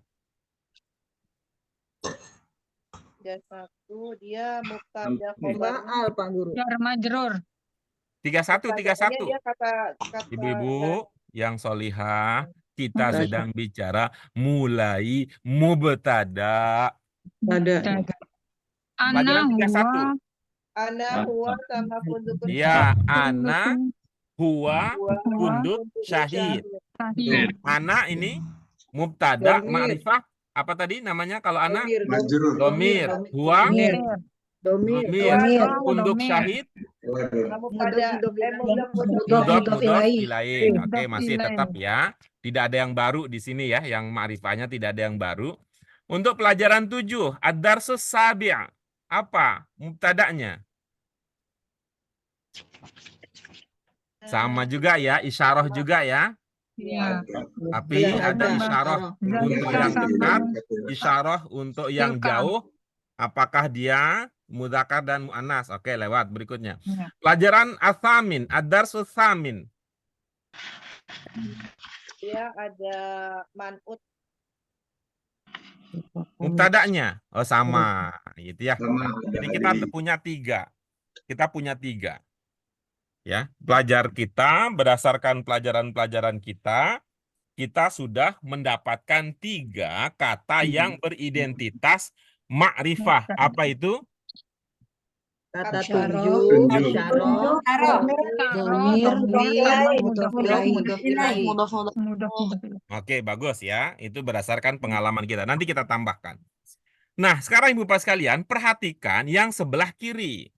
Dan satu dia mubtada Tambah al Pak Guru. Jar majrur. 31. Dia kata Ibu-ibu yang solihah, kita sedang bicara mulai mubtada. Ada. Ana Pelajaran 31. huwa ana huwa sama pundukun Ya, ana huwa kunduk syahid. sahih. Ana ini mubtada, Domir. ma'rifah. Apa tadi namanya kalau ana? Majrur. Domir. Huwa Domir. domir. Kunduk syahid. Mudhof ilaih. Oke, masih tetap ya. Tidak ada yang baru di sini ya, yang ma'rifahnya tidak ada yang baru. Untuk pelajaran 7, ad-darsus sabi'. Apa mubtada'nya? Sama juga ya, isyarah juga ya. Iya. Tapi ada isyarah untuk yang dekat, isyarah untuk yang jauh. Apakah dia Mudzakar dan muannas. Oke, lewat berikutnya. Ya. Pelajaran Atsamin, Ad-Darsus Tsamin. Dia ada man'ut. Mubtada'nya. Oh, sama. Gitu ya. Sama Jadi dari kita punya 3. Kita punya 3. Ya, pelajar kita berdasarkan pelajaran-pelajaran kita sudah mendapatkan 3 kata yang beridentitas ma'rifah. Apa itu? Kata Isyarah. tunjuk, Tunjuk. isyarah, Domir, mudhof ilaih, mudhof ilaih. Mudah. Oke, bagus ya. Itu berdasarkan pengalaman kita. Nanti kita tambahkan. Nah, sekarang Ibu Bapak sekalian, perhatikan yang sebelah kiri.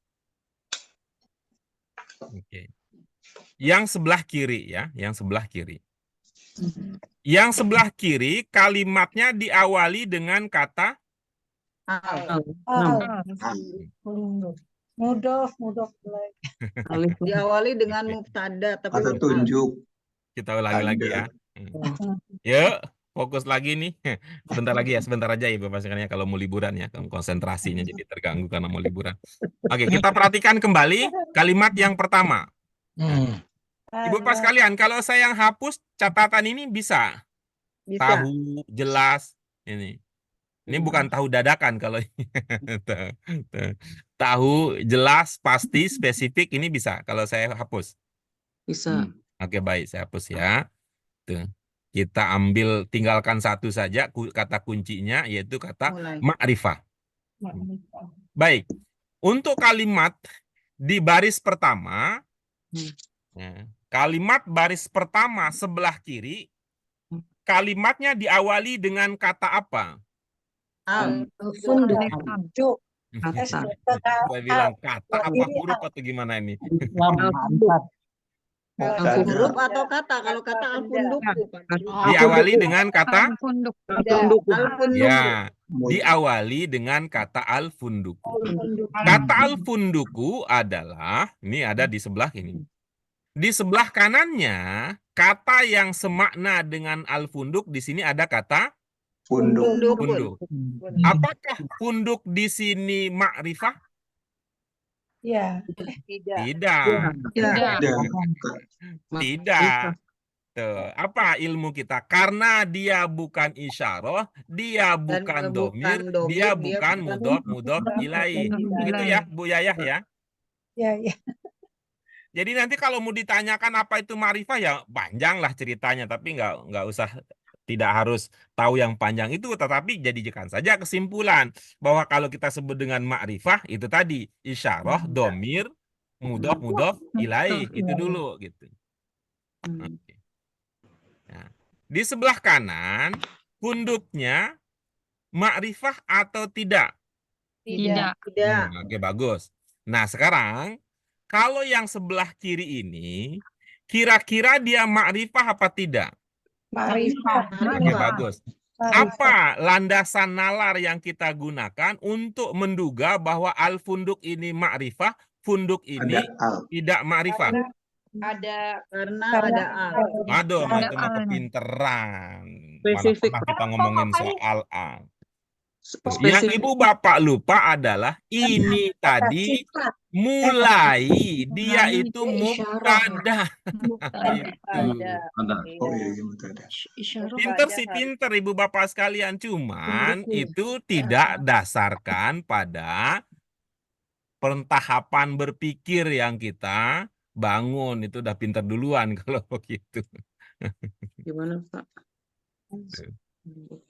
Oke. Yang sebelah kiri ya, yang sebelah kiri. Yang sebelah kiri kalimatnya diawali dengan kata Al. Mudof. Alif. Diawali dengan mubtada tapi kata al. tunjuk. kita ulangi lagi ya. Ada. Yuk, fokus lagi nih. Sebentar lagi ya, sebentar aja Ibu Bapak sekalian ya kalau mau liburan ya, konsentrasinya jadi terganggu karena mau liburan. Oke, kita perhatikan kembali kalimat yang pertama. Ibu Bapak sekalian, kalau saya yang hapus catatan ini bisa. Bisa. Tahu, jelas. Ini bukan tahu dadakan kalau ini. Tahu, jelas, pasti, spesifik ini bisa kalau saya hapus. Bisa. Oke, baik, saya hapus ya. Tuh. Kita ambil, tinggalkan satu saja kata kuncinya, yaitu kata Mulai. ma'rifah. Baik, untuk kalimat di baris pertama, ya, kalimat baris pertama sebelah kiri, kalimatnya diawali dengan kata apa? Al. Tunjuk. Saya bilang kata apa, huruf atau gimana ini? Huruf atau kata? Kalau kata al-funduku. Diawali dengan kata? Funduk. Al-funduku. Ya, diawali dengan kata al-funduku. Kata al-funduku adalah, ini ada di sebelah ini. Di sebelah kanannya, kata yang semakna dengan al-funduk, di sini ada kata Funduk. funduk. Apakah funduk di sini ma'rifah? Ya. Tidak. Tidak. Tidak. Tidak. Tuh, apa ilmu kita? Karena dia bukan isyarah, dia bukan domir, dia bukan mudhof ilaih. Begitu ya, Bu Yayah ya? Ya. Jadi nanti kalau mau ditanyakan apa itu ma'rifah ya panjang lah ceritanya, tapi nggak usah, tidak harus tahu yang panjang itu, tetapi jadikan saja kesimpulan bahwa kalau kita sebut dengan ma'rifah itu tadi isyarah, domir, mudhof ilaih, itu dulu gitu. Oke. Nah, di sebelah kanan funduknya ma'rifah atau tidak? Tidak. Tidak. Oke, bagus. Nah, sekarang kalau yang sebelah kiri ini kira-kira dia ma'rifah apa tidak? Ma'rifah. Oke, bagus. Apa landasan nalar yang kita gunakan untuk menduga bahwa al-funduk ini ma'rifah, funduk ini Ada al. tidak ma'rifah? Ada Karena ada al. Aduh, Ada itu mah al. kepinteran. Mana Spesifik. pernah kita ngomongin soal al. Yang Spesifik. Ibu Bapak lupa adalah ini tadi mulai, dia itu mubtada. Ada. Oh iya, ada. Pinter sih pinter Ibu Bapak sekalian, cuman itu tidak dasarkan pada pentahapan berpikir yang kita bangun, itu udah pinter duluan kalau begitu. Gimana, Pak?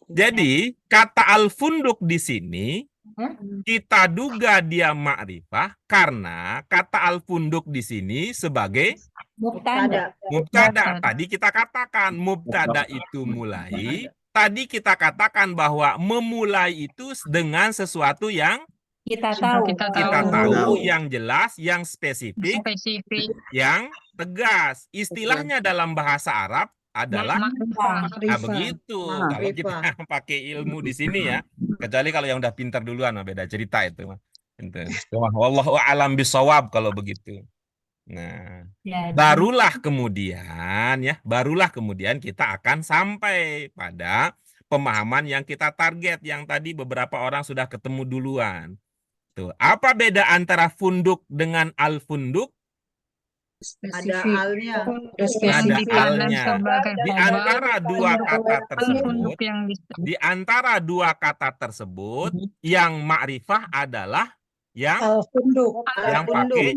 Jadi kata al-funduk di sini kita duga dia ma'rifah karena kata al-funduk di sini sebagai Mubtada. mubtada. Tadi kita katakan mubtada itu mulai. Tadi kita katakan bahwa memulai itu dengan sesuatu yang Kita tahu. kita tahu, yang jelas, yang spesifik, yang tegas. Istilahnya dalam bahasa Arab adalah begitu. Kalau kita pakai ilmu di sini ya, kecuali kalau yang udah pintar duluan, beda cerita itu. Wallahu a'lam bishawab kalau begitu. Nah, barulah kemudian kita akan sampai pada pemahaman yang kita target, yang tadi beberapa orang sudah ketemu duluan. Tuh, apa beda antara funduk dengan al-funduk? Ada alnya. Yang Ada ditanam alnya. sebagai Di obat. antara dua kata tersebut, Funduk yang di antara dua kata tersebut, yang ma'rifah adalah yang Al-funduk. pakai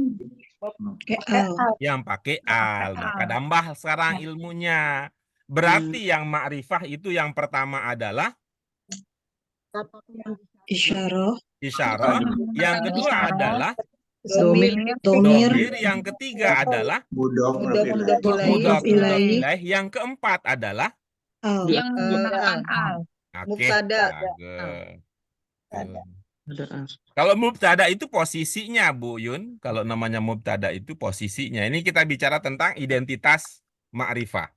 Al. yang pakai al. Maka tambah sekarang ilmunya. Berarti yang ma'rifah itu yang pertama adalah Isyarah. isyarah, yang kedua adalah Domir. domir, yang ketiga adalah Mudhof mudhof ilaih. ilaih, yang keempat adalah Al. yang menggunakan al. oke, Mubtada. bagus. Ada al. Kalau mubtada itu posisinya, Bu Yun. Kalau namanya mubtada itu posisinya. Ini kita bicara tentang identitas ma'rifah.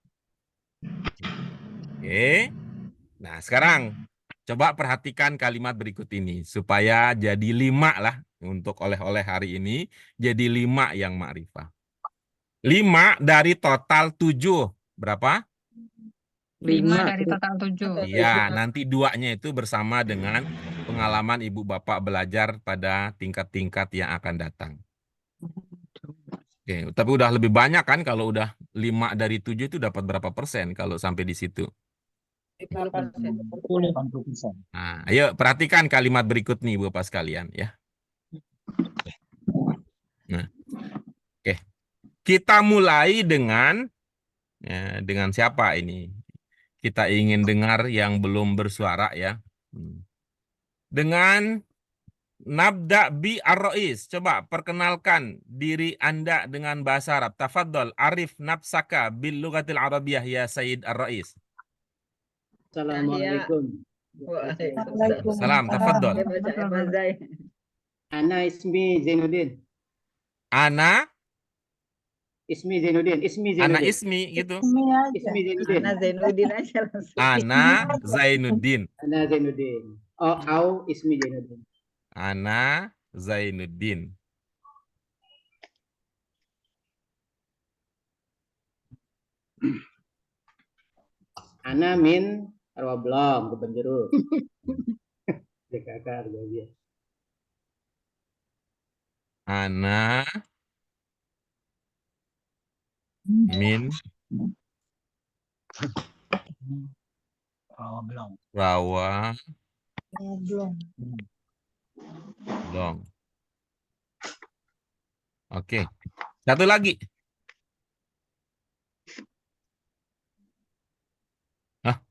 Oke. Nah, sekarang coba perhatikan kalimat berikut ini supaya jadi 5 lah untuk oleh-oleh hari ini. Jadi 5 yang ma'rifah. 5 dari total 7. Berapa? 5 dari total 7. Iya, nanti 2-nya itu bersama dengan pengalaman ibu bapak belajar pada tingkat-tingkat yang akan datang. Oke, tapi udah lebih banyak kan kalau udah 5 dari 7 itu dapat berapa persen kalau sampai di situ? 80%. Nah, ayo perhatikan kalimat berikut nih Bapak sekalian ya. Nah, oke. Kita mulai dengan siapa ini? Kita ingin dengar yang belum bersuara ya. Dengan nabda bi ar-rais. Coba perkenalkan diri Anda dengan bahasa Arab. Tafadhol, arif nafsaka bil lughatil arabiyyah ya Sayyid ar-rais. Assalamualaikum. Waalaikumsalam. Salam, tafadhol. Ana ismi Zainuddin. Ana Ismi ismi gitu. Ini aja. Ismi Zainuddin. Ana Zainuddin aja langsung. Ana Zainuddin. Ana Zainuddin. Au ismi Zainuddin. Ana Zainuddin. Ana min Rawablong, Kebon Jeruk. Kakak dia. Ana min Belum. Rawa Belum. Long. Oke. Satu lagi.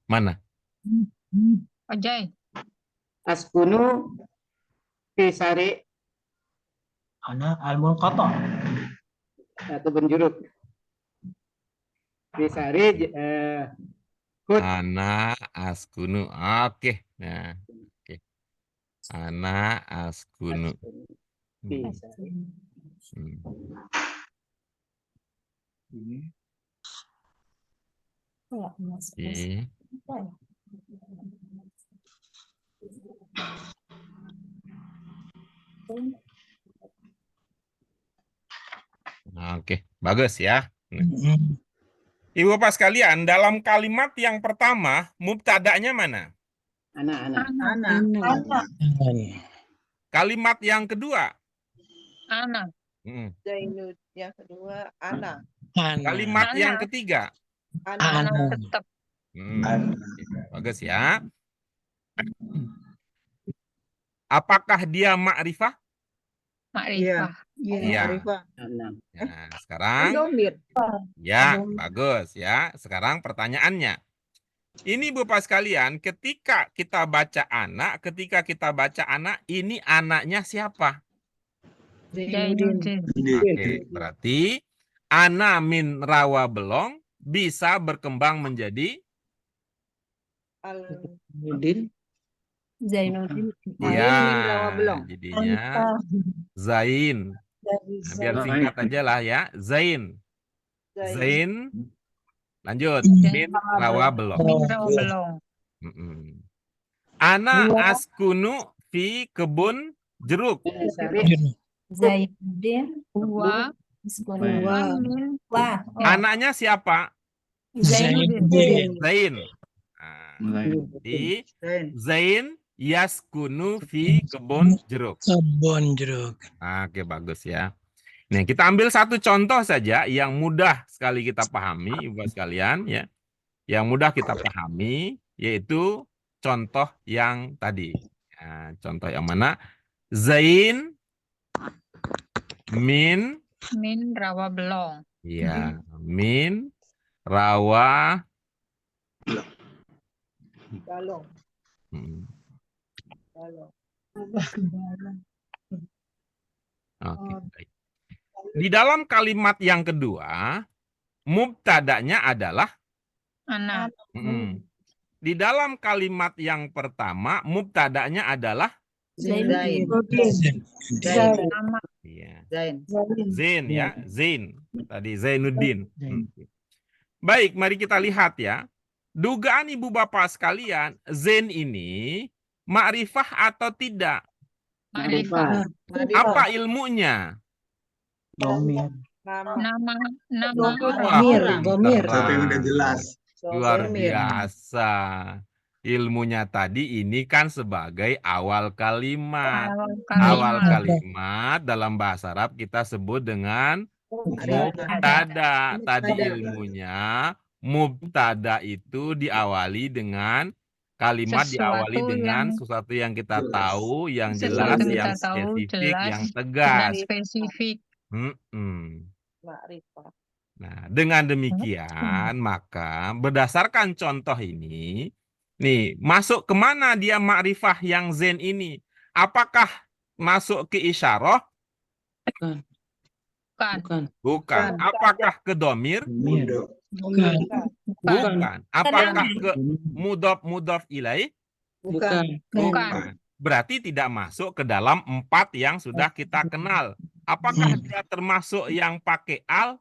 Mana? Ojai. Askunu Pisari Ana al-munqata. Kebon Jeruk. Pisari Hud. Ana askunu. Oke. Nah, oke. Ana askunu. Pisari. Ini Oke. Oke, bagus ya. Ibu bapak sekalian, dalam kalimat yang pertama, mubtada'nya mana? Ana. Kalimat yang kedua? Ana. Zainud yang kedua Ana. Kalimat Ana. yang ketiga? Ana tetap. Bagus ya. Apakah dia ma'rifah? Ma'rifah. Iya. Ana. Nah, sekarang Domir. ya, bagus ya. Sekarang pertanyaannya. Ini Bapak sekalian, ketika kita baca anak, ini anaknya siapa? Zainuddin. Oke, berarti ana min rawa belong bisa berkembang menjadi Zainuddin. Zainuddin. ya, min rawa belong. jadinya Anta. Zain. Dari Nah, biar Zain. singkat aja lah ya, Zain. Zain. Lanjut, min rawa belong. Rawa belong. Ana askunu fi kebun jeruk. Zainuddin. Wa. Wa. Min. Wa. Anaknya siapa? Zainuddin. Zain. Nah, jadi Zain yaskunu fi kebun jeruk. Kebun jeruk. Oke, bagus ya. Nah, kita ambil satu contoh saja yang mudah sekali kita pahami, Ibu sekalian ya. Yang mudah kita pahami yaitu contoh yang tadi. Nah, contoh yang mana? Zain min rawa belong. ya, min rawa Balong. hmm, Balong. oke, baik. Di dalam kalimat yang kedua, mubtada'nya adalah Anak. Di dalam kalimat yang pertama, mubtada'nya adalah Zain. Nama. iya, Zain. Zain ya, Zain. Tadi Zainuddin. Baik, mari kita lihat ya. Dugaan ibu bapak sekalian, Zain ini ma'rifah atau tidak? Ma'rifah. Apa ilmunya? Domir. Nama. Nama. Domir. Tapi udah jelas. Luar Domir. biasa. Ilmunya tadi ini kan sebagai awal kalimat. Awal kalimat dalam bahasa Arab kita sebut dengan mubtada. Tadi ilmunya mubtada itu diawali dengan kalimat diawali dengan sesuatu yang kita jelas. tahu, yang Sesuatu jelas, yang kita tahu, spesifik, jelas, yang dan tegas. spesifik. Ma'rifah. Nah, dengan demikian maka berdasarkan contoh ini, nih masuk kemana dia ma'rifah yang Zain ini? Apakah masuk ke isyarah? Bukan. Apakah ke domir? Bukan. Apakah ke mudhof ilaih? Bukan. Berarti tidak masuk ke dalam 4 yang sudah kita kenal. Apakah dia termasuk yang pakai al?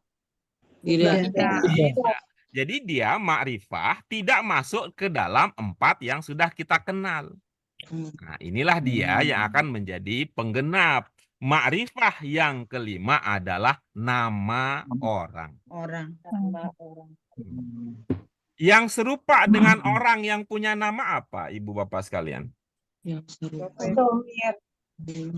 Tidak. Tidak. Jadi dia ma'rifah tidak masuk ke dalam 4 yang sudah kita kenal. Nah, inilah dia yang akan menjadi penggenap. Ma'rifah yang kelima adalah nama orang. Nama orang. Yang serupa dengan orang yang punya nama apa, Ibu Bapak sekalian?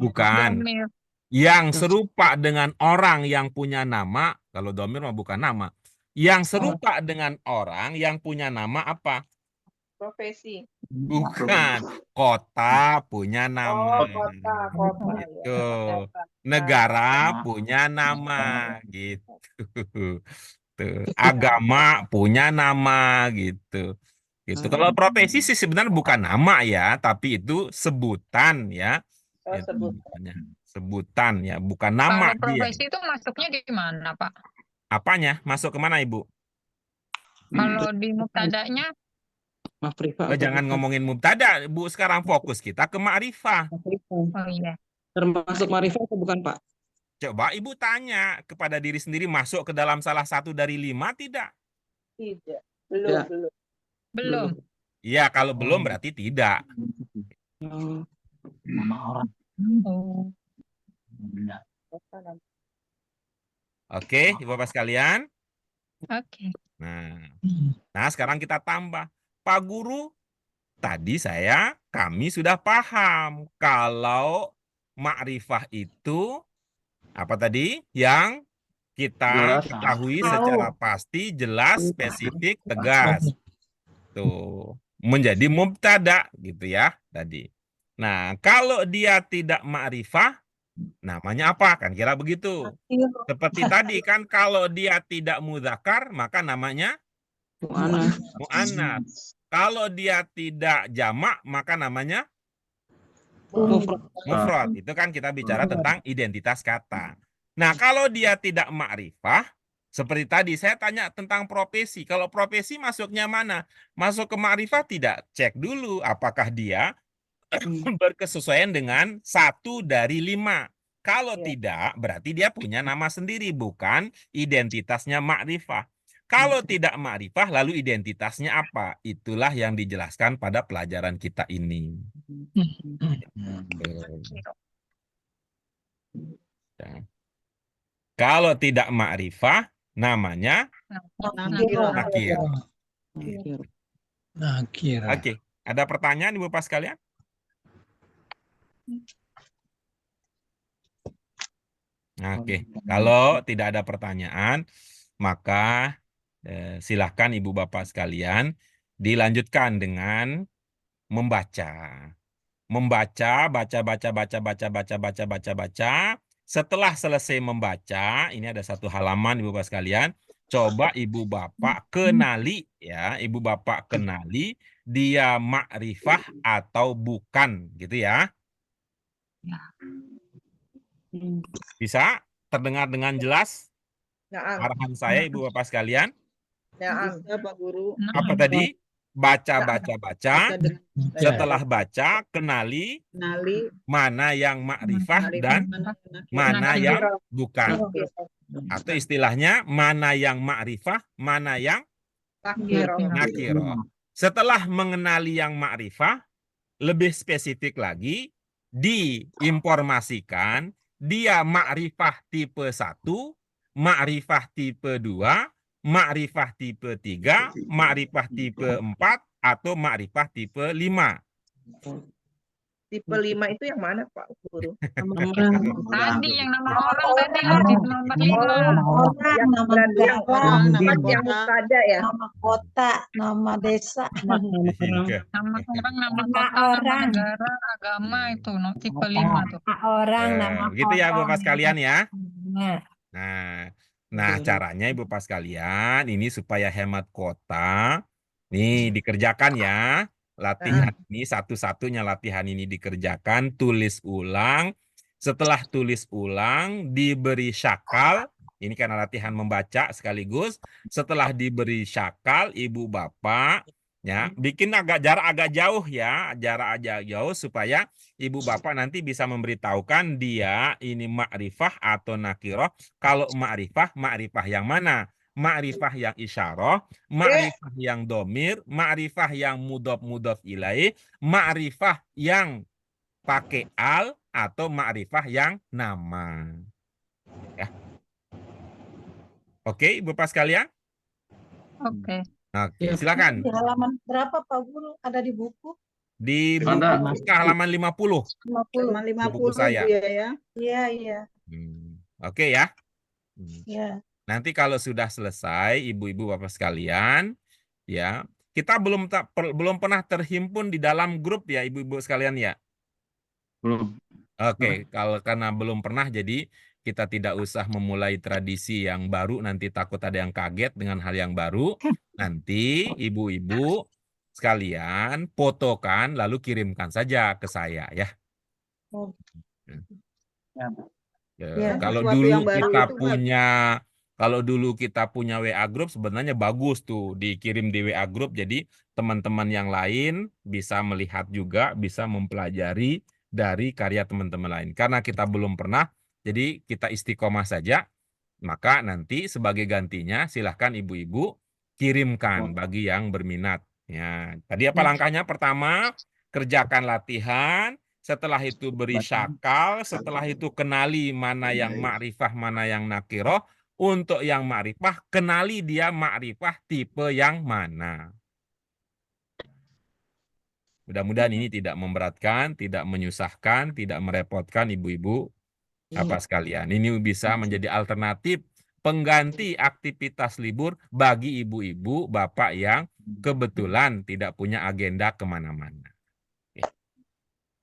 Bukan. Domir. Yang serupa dengan orang yang punya nama, kalau domir mah bukan nama. Yang serupa dengan orang yang punya nama apa? Profesi. Bukan. Kota punya nama. Kota. Gitu. Negara punya nama. Gitu. Tuh. Agama punya nama. Gitu. Gitu. Kalau profesi sih sebenarnya bukan nama ya, tapi itu sebutan ya. Itu sebutan ya, bukan nama. Kalau profesi itu masuknya di mana, Pak? Apanya? Masuk kemana, Ibu? Kalau di mubtada'nya? Jangan ngomongin mubtada, Bu. Sekarang fokus kita ke ma'rifah. Oh iya. Termasuk ma'rifah atau bukan, Pak? Coba Ibu tanya kepada diri sendiri, masuk ke dalam salah satu dari 5 tidak? Tidak. Belum. Iya, kalau belum berarti tidak. Nama orang. Benar. Oke, Ibu Bapak sekalian. Oke. Nah, sekarang kita tambah. Pak Guru, tadi kami sudah paham kalau ma'rifah itu apa tadi? Yang kita ketahui secara pasti, jelas, spesifik, tegas. Tuh, menjadi mubtada gitu ya tadi. Nah, kalau dia tidak ma'rifah, namanya apa? Kan kira begitu. Seperti tadi kan kalau dia tidak mudzakar, maka namanya mu'annats. Kalau dia tidak jamak, maka namanya mufrad. Itu kan kita bicara tentang identitas kata. Nah, kalau dia tidak ma'rifah, seperti tadi saya tanya tentang profesi. Kalau profesi masuknya mana? Masuk ke ma'rifah tidak? Cek dulu apakah dia berkesesuaian dengan 1 dari 5. Kalau tidak, berarti dia punya nama sendiri, bukan identitasnya ma'rifah. Kalau tidak ma'rifah, lalu identitasnya apa? Itulah yang dijelaskan pada pelajaran kita ini. Kalau tidak ma'rifah, namanya nakir. Oke, ada pertanyaan Ibu Bapak sekalian? Oke, kalau tidak ada pertanyaan, maka silahkan Ibu Bapak sekalian dilanjutkan dengan membaca. Baca. Setelah selesai membaca, ini ada satu halaman Ibu Bapak sekalian. Coba Ibu Bapak kenali ya, Ibu Bapak kenali dia makrifah atau bukan, gitu ya. Bisa terdengar dengan jelas Naam. arahan saya Ibu Bapak sekalian? Naam. Bisa Pak Guru. Apa tadi? Baca. Baca dengan Setelah baca, kenali kenali mana yang makrifah dan mana yang bukan. Atau istilahnya, mana yang makrifah, mana yang nakirah. Setelah mengenali yang makrifah, lebih spesifik lagi, diinformasikan dia makrifah tipe 1, makrifah tipe 2, makrifah tipe 3, makrifah tipe 4, atau makrifah tipe 5. Tipe 5 itu yang mana Pak Guru? Tadi yang nama orang tadi di nomor 5. Yang berarti yang orang, nama empat kota. yang mubtada ya. Nama kota, nama desa, Nama orang, nama kota, nama negara, agama itu tipe 5 tuh. orang, nama Gitu ya kota, Bapak sekalian ya. Nah, Nah, caranya Ibu Bapak sekalian, ini supaya hemat kota, nih dikerjakan ya. Latihan ini satu-satunya latihan ini dikerjakan, tulis ulang. Setelah tulis ulang, diberi syakal. Ini karena latihan membaca sekaligus. Setelah diberi syakal, Ibu Bapak ya bikin jarak agak jauh ya, jarak agak jauh supaya Ibu Bapak nanti bisa memberitahukan dia ini makrifah atau nakirah. Kalau makrifah yang mana? Makrifah yang isyarah, makrifah yang domir, makrifah yang mudhof ilaih, makrifah yang pakai al, atau makrifah yang nama. Ya. Oke, Ibu Bapak sekalian? Oke. Oke, silakan. di halaman berapa Pak Guru? Ada di buku? Di buku Mana? kita halaman 50. 50. Cuma 50 saya. Bu ya. Iya. Oke ya. Iya. Nanti kalau sudah selesai, Ibu-ibu Bapak sekalian, ya, kita belum pernah terhimpun di dalam grup ya, Ibu-ibu sekalian ya. Belum. Oke, kalau karena belum pernah, jadi kita tidak usah memulai tradisi yang baru, nanti takut ada yang kaget dengan hal yang baru. Nanti Ibu-ibu sekalian fotokan, lalu kirimkan saja ke saya ya. Ya. Kalau Sesuatu dulu yang baru kita itu, punya WA group, sebenarnya bagus tuh dikirim di WA group, jadi teman-teman yang lain bisa melihat juga, bisa mempelajari dari karya teman-teman lain. Karena kita belum pernah, jadi kita istiqomah saja, maka nanti sebagai gantinya silahkan ibu-ibu kirimkan bagi yang berminat. Ya, tadi apa langkahnya? Pertama, kerjakan latihan. Setelah itu beri syakal, setelah itu kenali mana yang makrifah, mana yang nakirah. Untuk yang makrifah, kenali dia makrifah tipe yang mana. Mudah-mudahan ini tidak memberatkan, tidak menyusahkan, tidak merepotkan ibu-ibu apa sekalian. Ini bisa menjadi alternatif pengganti aktivitas libur bagi ibu-ibu, bapak yang kebetulan tidak punya agenda kemana-mana.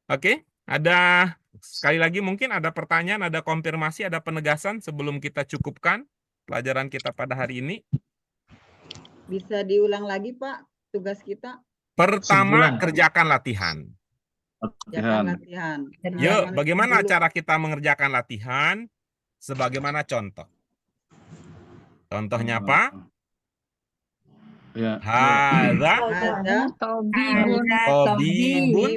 Oke, ada sekali lagi mungkin ada pertanyaan, ada konfirmasi, ada penegasan sebelum kita cukupkan pelajaran kita pada hari ini. Bisa diulang lagi Pak tugas kita? Pertama, kerjakan latihan. Kerjakan latihan. Yuk, bagaimana cara kita mengerjakan latihan? Sebagaimana contoh. Contohnya apa? Ya. Hadza Tobibun.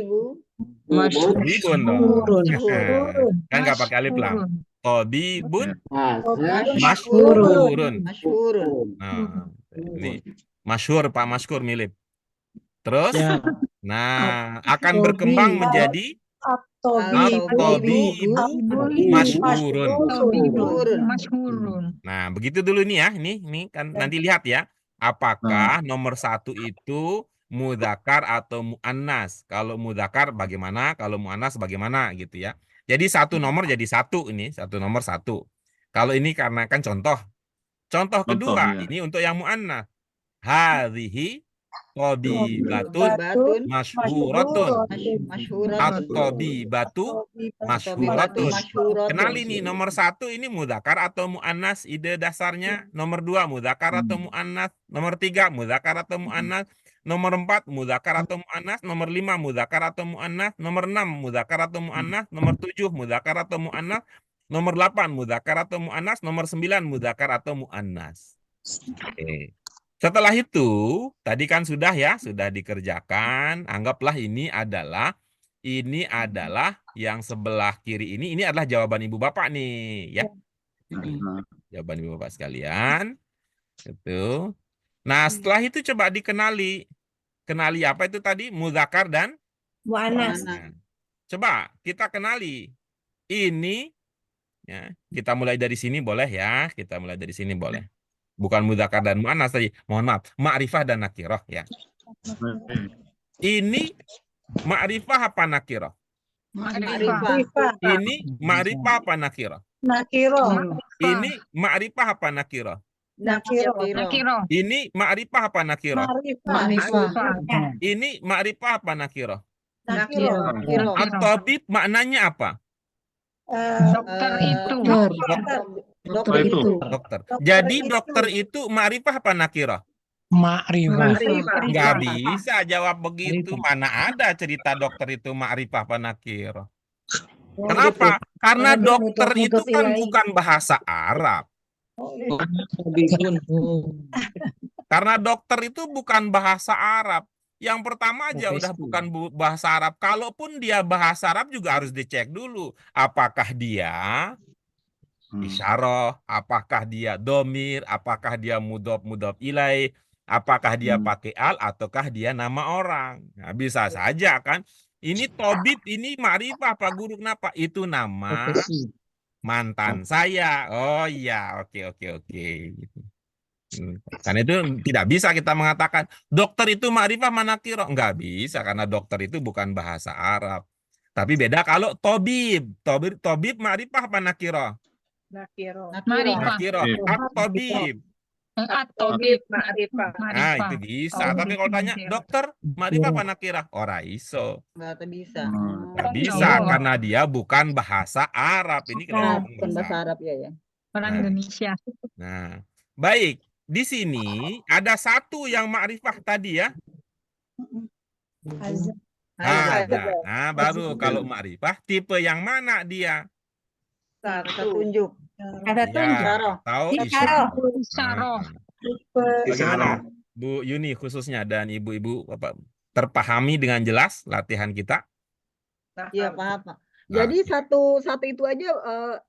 Tobibun dong. Kan nggak pakai alif lam. Tobibun masyhurun. Nah, ini masyhur Pak Masyhur milip. Terus, nah akan berkembang menjadi Tobibu masyhurun. Nah, begitu dulu nih ya. Ini kan nanti lihat ya. Apakah nomor 1 itu mudzakkar atau muannas. Kalau mudzakkar bagaimana, kalau muannas bagaimana gitu ya. Jadi satu nomor jadi satu ini, satu nomor satu. Kalau ini karena kan contoh. Contoh kedua, ya. ini untuk yang muannas. Hadhihi tabibatun Batun masyhuratun. masyhuratun. At-tabibatu masyhuratun. Kenali nih nomor satu ini mudzakkar atau muannas, ide dasarnya. Nomor dua mudzakkar atau muannas. Nomor tiga mudzakkar atau muannas. Nomor empat mudzakkar atau muannas. Nomor lima mudzakkar atau muannas. Nomor enam mudzakkar atau muannas. Nomor tujuh mudzakkar atau muannas. Nomor 8 mudzakkar atau muannas. Nomor 9 mudzakkar atau muannas. Oke. Setelah itu, tadi kan sudah ya, sudah dikerjakan. Anggaplah ini adalah yang sebelah kiri ini adalah jawaban ibu bapak nih, ya. Jawaban ibu bapak sekalian. Itu. Nah, setelah itu coba dikenali. Kenali apa itu tadi? Mudzakkar dan Muannas. Nah, coba kita kenali. Ini ya, kita mulai dari sini boleh ya. Kita mulai dari sini boleh. Bukan mudzakkar dan muannas tadi. Mohon maaf, ma'rifah dan nakirah ya. Ini ma'rifah apa nakirah? Ma'rifah. Ini ma'rifah apa nakirah? Nakiro. Ini ma'rifah apa nakirah? Nakiro. Nakiro. Ini ma'rifah apa nakirah? Ma'rifah. Ini ma'rifah apa nakirah? Nakiro. At-tabib maknanya apa? Dokter itu. Dokter itu. Dokter. Jadi dokter itu ma'rifah apa nakirah? Nggak bisa jawab begitu. Mana ada cerita dokter itu ma'rifah apa nakirah? Kenapa? Karena dokter itu kan bukan bahasa Arab. Karena dokter itu bukan bahasa Arab. Yang pertama aja udah bukan bahasa Arab. Kalaupun dia bahasa Arab juga harus dicek dulu. Apakah dia isyarah, apakah dia domir, apakah dia mudhof ilai, apakah dia pakai al, ataukah dia nama orang. Nah, bisa saja kan. Ini tobib, ini ma'rifah Pak Guru. Kenapa? Itu nama mantan saya. Oh iya, oke. Karena itu tidak bisa kita mengatakan dokter itu ma'rifah manakiro. Enggak bisa karena dokter itu bukan bahasa Arab. Tapi beda kalau tobib. Tobib ma'rifah apa nakiro? Nakiro. At-tobib. At-tabib. Ma'rifah. Nah, itu bisa. Tapi kalau tanya dokter ma'rifah apa nakiro? Ora iso. Nggak bisa. Nggak bisa karena dia bukan bahasa Arab. Ini kenapa Bukan bahasa Arab ya. Orang Indonesia. Nah, baik. Di sini ada satu yang ma'rifah tadi ya. Ada. Nah, baru kalau ma'rifah tipe yang mana dia? Tunjuk. Ada tunjuk. Tahu isyarah. Bagaimana Bu Yuni khususnya dan ibu-ibu Bapak terpahami dengan jelas latihan kita? Iya, paham, Pak. Jadi satu itu aja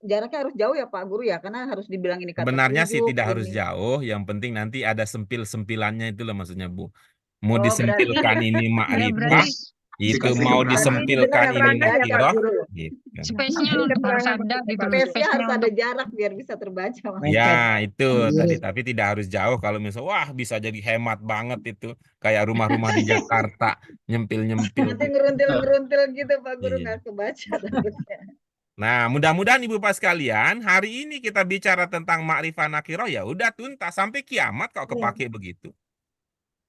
jaraknya harus jauh ya Pak Guru ya, karena harus dibilang ini kata Sebenarnya sih tunjuk, tidak harus ini. jauh, yang penting nanti ada sempil-sempilannya itu loh maksudnya Bu. Mau disempilkan ini ma'rifah, itu mau disempilkan ini nakirah, gitu. Space-nya harus ada gitu. Space-nya harus ada jarak biar bisa terbaca. Mas. Ya itu tadi, tapi tidak harus jauh. Kalau misalnya wah bisa jadi hemat banget itu, kayak rumah-rumah di Jakarta nyempil-nyempil. Nanti ngeruntil gitu Pak Guru Iya. nggak kebaca takutnya. Nah, mudah-mudahan Ibu Bapak sekalian, hari ini kita bicara tentang ma'rifah nakirah, ya udah tuntas sampai kiamat kok kepake begitu.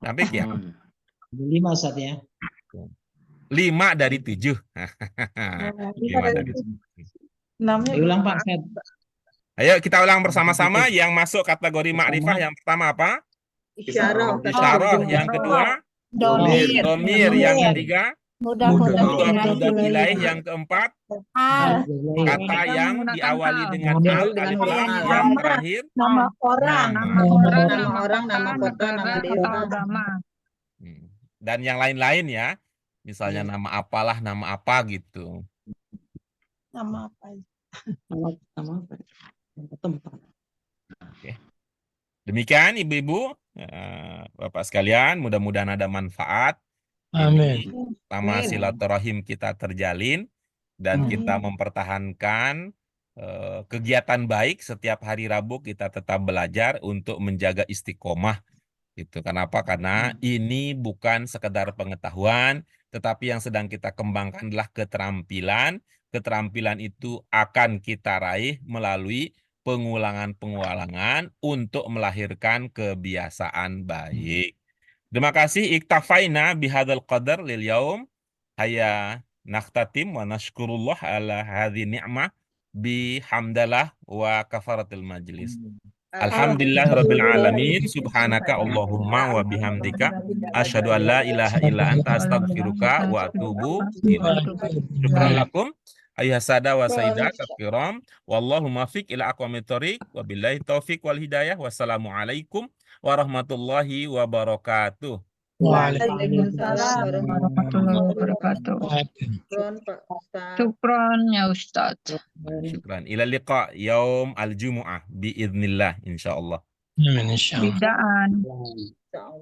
Sampai kiamat. 5 Ustaz ya. 5 dari 7. 5 dari 7. Ulang Pak Ustaz. Ayo kita ulang bersama-sama. Yang masuk kategori ma'rifah yang pertama apa? Isyarah. Isyarah. Yang kedua? Domir. Yang ketiga? Mudhof ilaih. Yang keempat? Kata yang diawali dengan al, alif lam. Yang terakhir? Nama orang. Nama orang, nama kota, nama desa. Agama. Dan yang lain-lain ya. Misalnya nama apalah, nama apa gitu. Nama apa? Tempat. Oke. Demikian Ibu-ibu, Bapak sekalian, mudah-mudahan ada manfaat. Amin. Pertama silaturahim kita terjalin dan kita mempertahankan kegiatan baik. Setiap hari Rabu kita tetap belajar untuk menjaga istiqomah Itu kenapa? Karena ini bukan sekedar pengetahuan, tetapi yang sedang kita kembangkan adalah keterampilan. Keterampilan itu akan kita raih melalui pengulangan-pengulangan untuk melahirkan kebiasaan baik. Terima kasih. Iktafaina bihadzal qadar lil yaum. Haya nakhtatim wa nashkurullah ala hadhi ni'mah bihamdalah wa kafaratil majlis. Alhamdulillahirabbil alamin. Subhanaka Allahumma wa bihamdika asyhadu an la ilaha illa anta astaghfiruka wa atubu ilaik. Syukran lakum ayuhas sada wa sayyidat al-kiram. Wallahu muwaffiq ila aqwamit thoriq wa billahi taufiq wal hidayah. Wassalamualaikum warahmatullahi wabarakatuh. Waalaikumsalam warahmatullahi wabarakatuh. Syukron, Pak Ustadz. Syukron ya Ustadz. Syukran. Ila liqa yaum al-jumu'ah biiznillah insyaallah. Bidaan. Insya Allah.